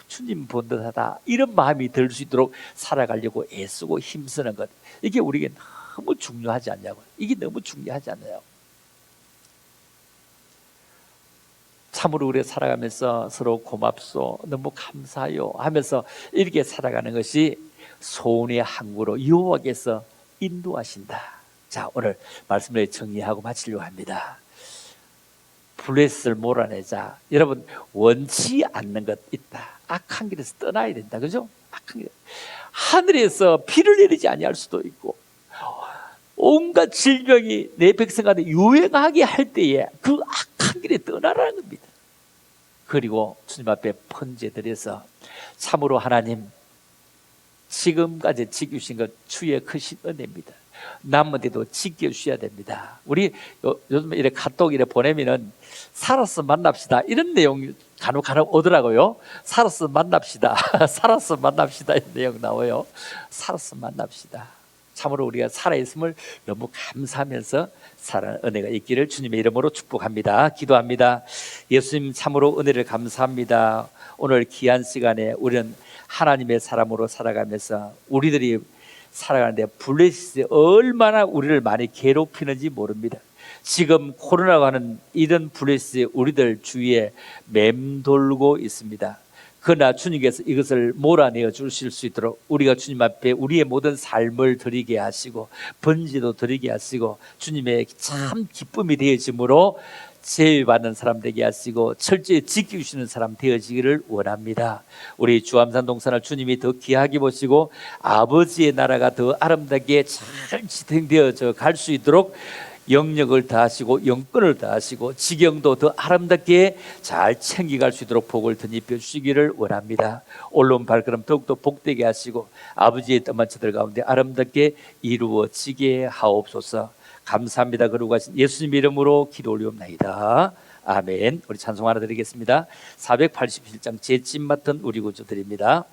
S1: 주님 본 듯하다, 이런 마음이 들 수 있도록 살아가려고 애쓰고 힘쓰는 것, 이게 우리에게 너무 중요하지 않냐고요. 이게 너무 중요하지 않나요? 참으로 우리 살아가면서 서로 고맙소, 너무 감사해요 하면서 이렇게 살아가는 것이 소원의 항구로 여호와께서 인도하신다. 자, 오늘 말씀을 정리하고 마치려고 합니다. 블레스를 몰아내자. 여러분, 원치 않는 것 있다. 악한 길에서 떠나야 된다. 그죠? 악한 길. 하늘에서 비를 내리지 아니할 수도 있고, 온갖 질병이 내 백성한테 유행하게 할 때에 그 악한 길에 떠나라는 겁니다. 그리고 주님 앞에 번제드려서 참으로 하나님, 지금까지 지켜주신 것 주의 크신 은혜입니다. 남은데도 지켜주셔야 됩니다. 우리 요즘 이렇게 카톡 이렇게 보내면은 살아서 만납시다, 이런 내용 간혹 오더라고요. 살아서 만납시다. 살아서 만납시다, 이런 내용 나와요. 살아서 만납시다. 참으로 우리가 살아있음을 너무 감사하면서 살아가는 은혜가 있기를 주님의 이름으로 축복합니다. 기도합니다. 예수님, 참으로 은혜를 감사합니다. 오늘 귀한 시간에 우리는 하나님의 사람으로 살아가면서 우리들이 살아가는데 블레시스에 얼마나 우리를 많이 괴롭히는지 모릅니다. 지금 코로나가 하는 이런 블레시스에 우리들 주위에 맴돌고 있습니다. 그러나 주님께서 이것을 몰아내어 주실 수 있도록 우리가 주님 앞에 우리의 모든 삶을 드리게 하시고 번제도 드리게 하시고 주님의 참 기쁨이 되어짐으로 제외받는 사람 되게 하시고 철저히 지켜주시는 사람 되어지기를 원합니다. 우리 주암산 동산을 주님이 더 귀하게 보시고 아버지의 나라가 더 아름답게 잘 지탱되어져 갈 수 있도록 영력을 다하시고 영권을 다하시고 지경도 더 아름답게 잘 챙겨갈 수 있도록 복을 덧입혀 주시기를 원합니다. 올라온 발걸음 더욱더 복되게 하시고 아버지의 뜻만 저들 가운데 아름답게 이루어지게 하옵소서. 감사합니다. 그러고 가신 예수님 이름으로 기도 올리옵나이다. 아멘. 우리 찬송 하나 드리겠습니다. 487장 제집 맡은 우리 구주 드립니다.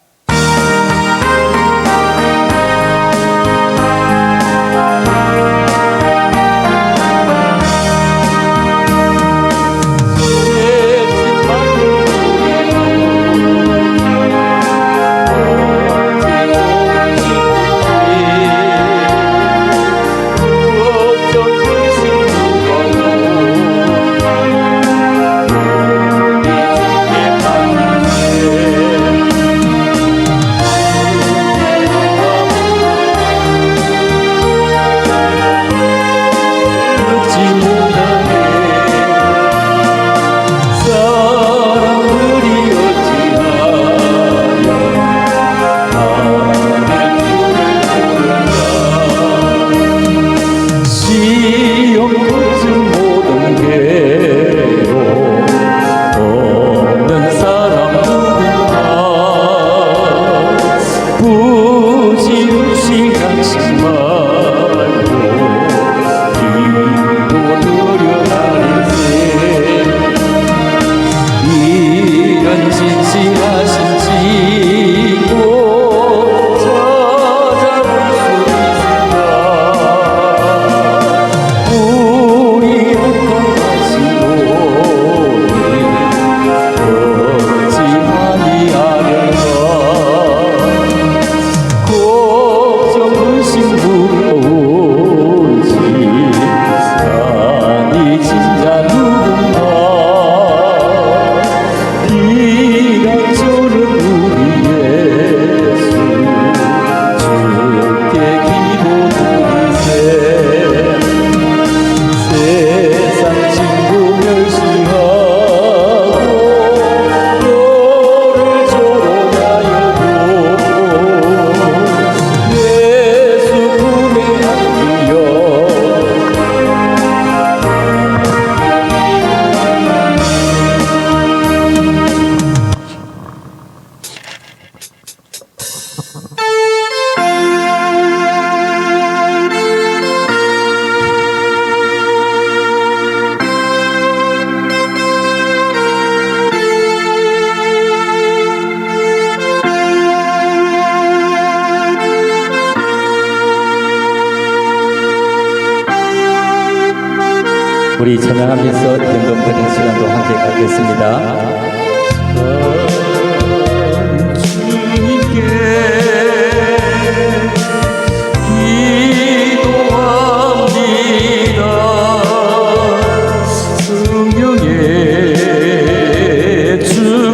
S1: 우리 찬양하면서 연금 드리는 시간도 함께 갖겠습니다.
S2: 주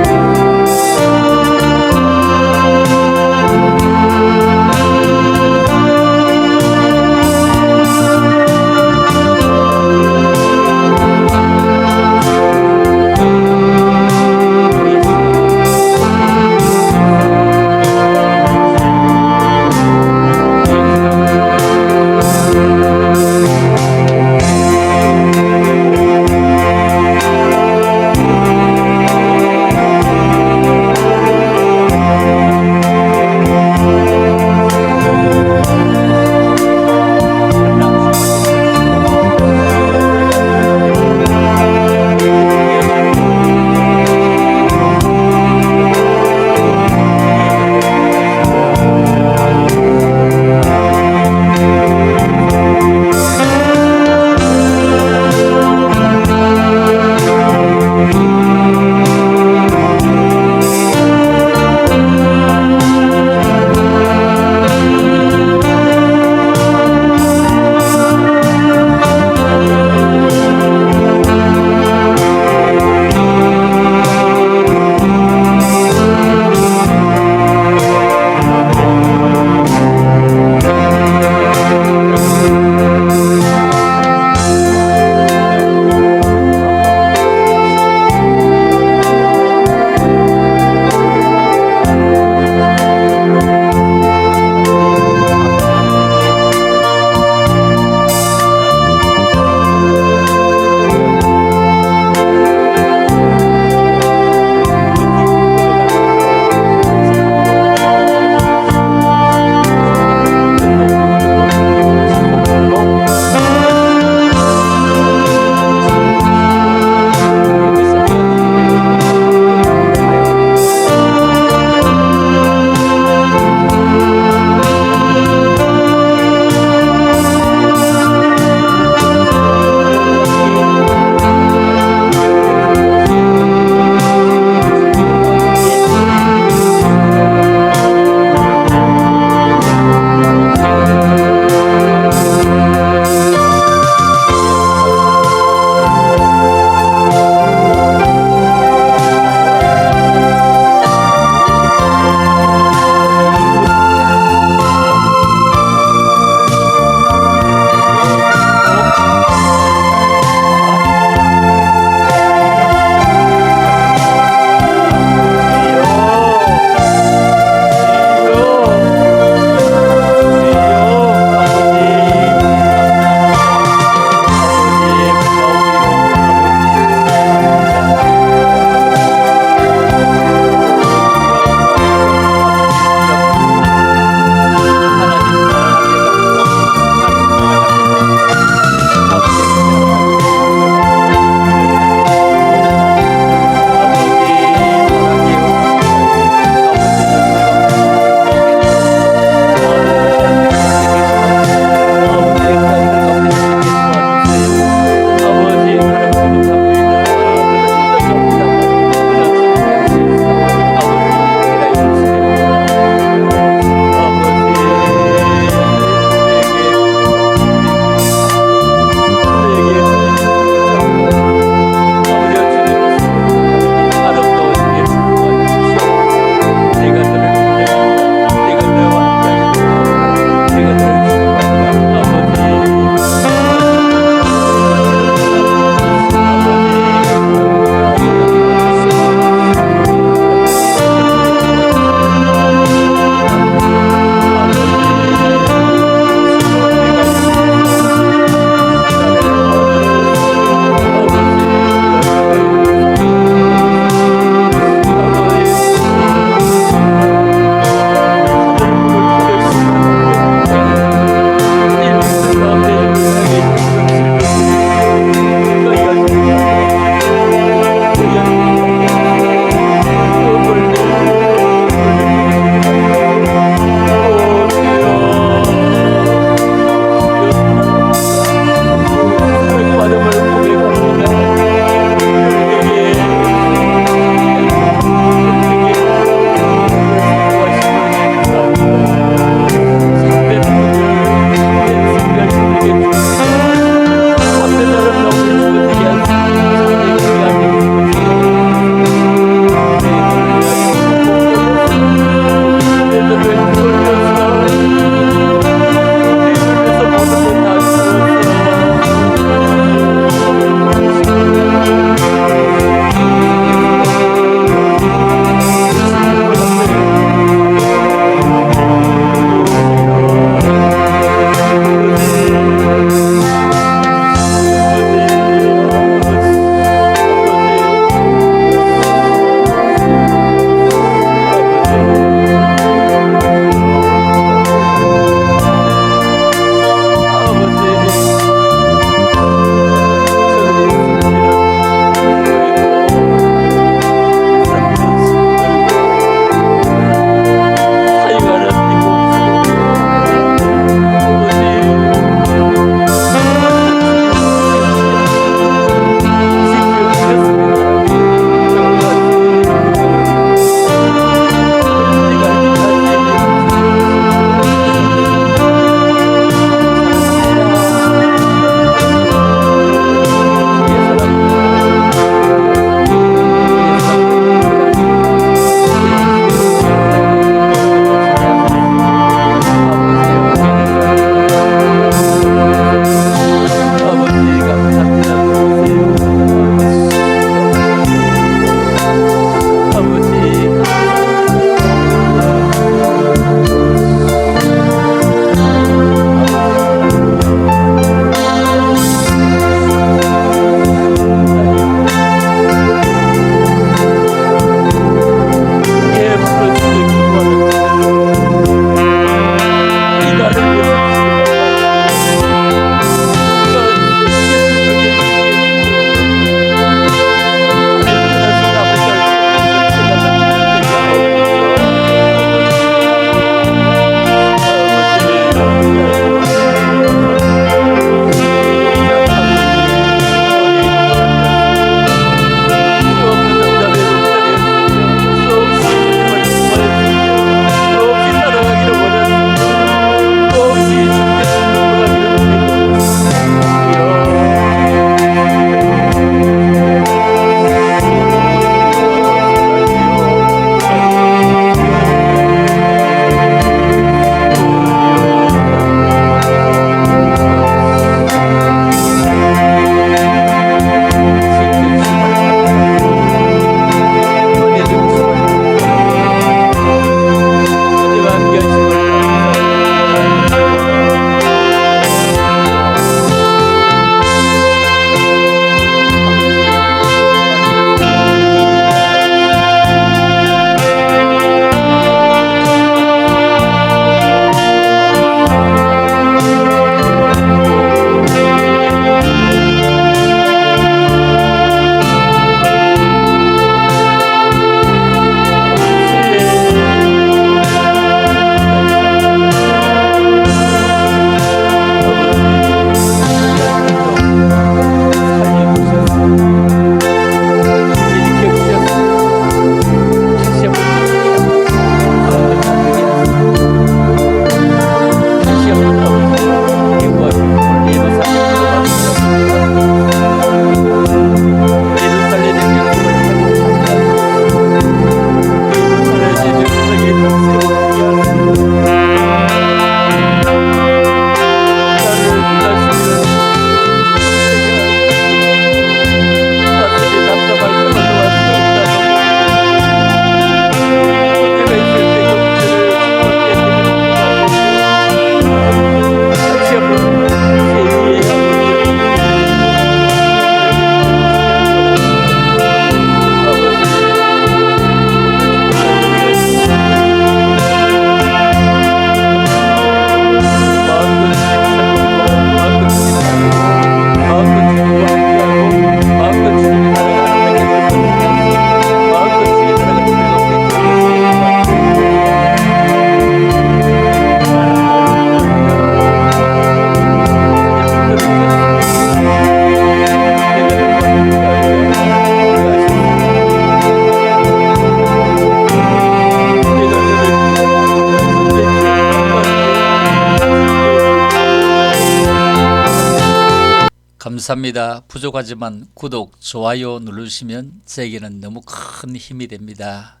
S1: 감사합니다. 부족하지만 구독, 좋아요 누르시면 제게는 너무 큰 힘이 됩니다.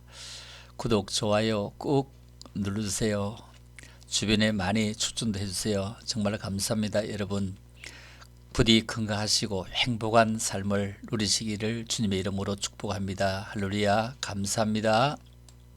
S1: 구독, 좋아요 꾹 눌러주세요. 주변에 많이 추천도 해주세요. 정말 감사합니다. 여러분 부디 건강하시고 행복한 삶을 누리시기를 주님의 이름으로 축복합니다. 할렐루야. 감사합니다.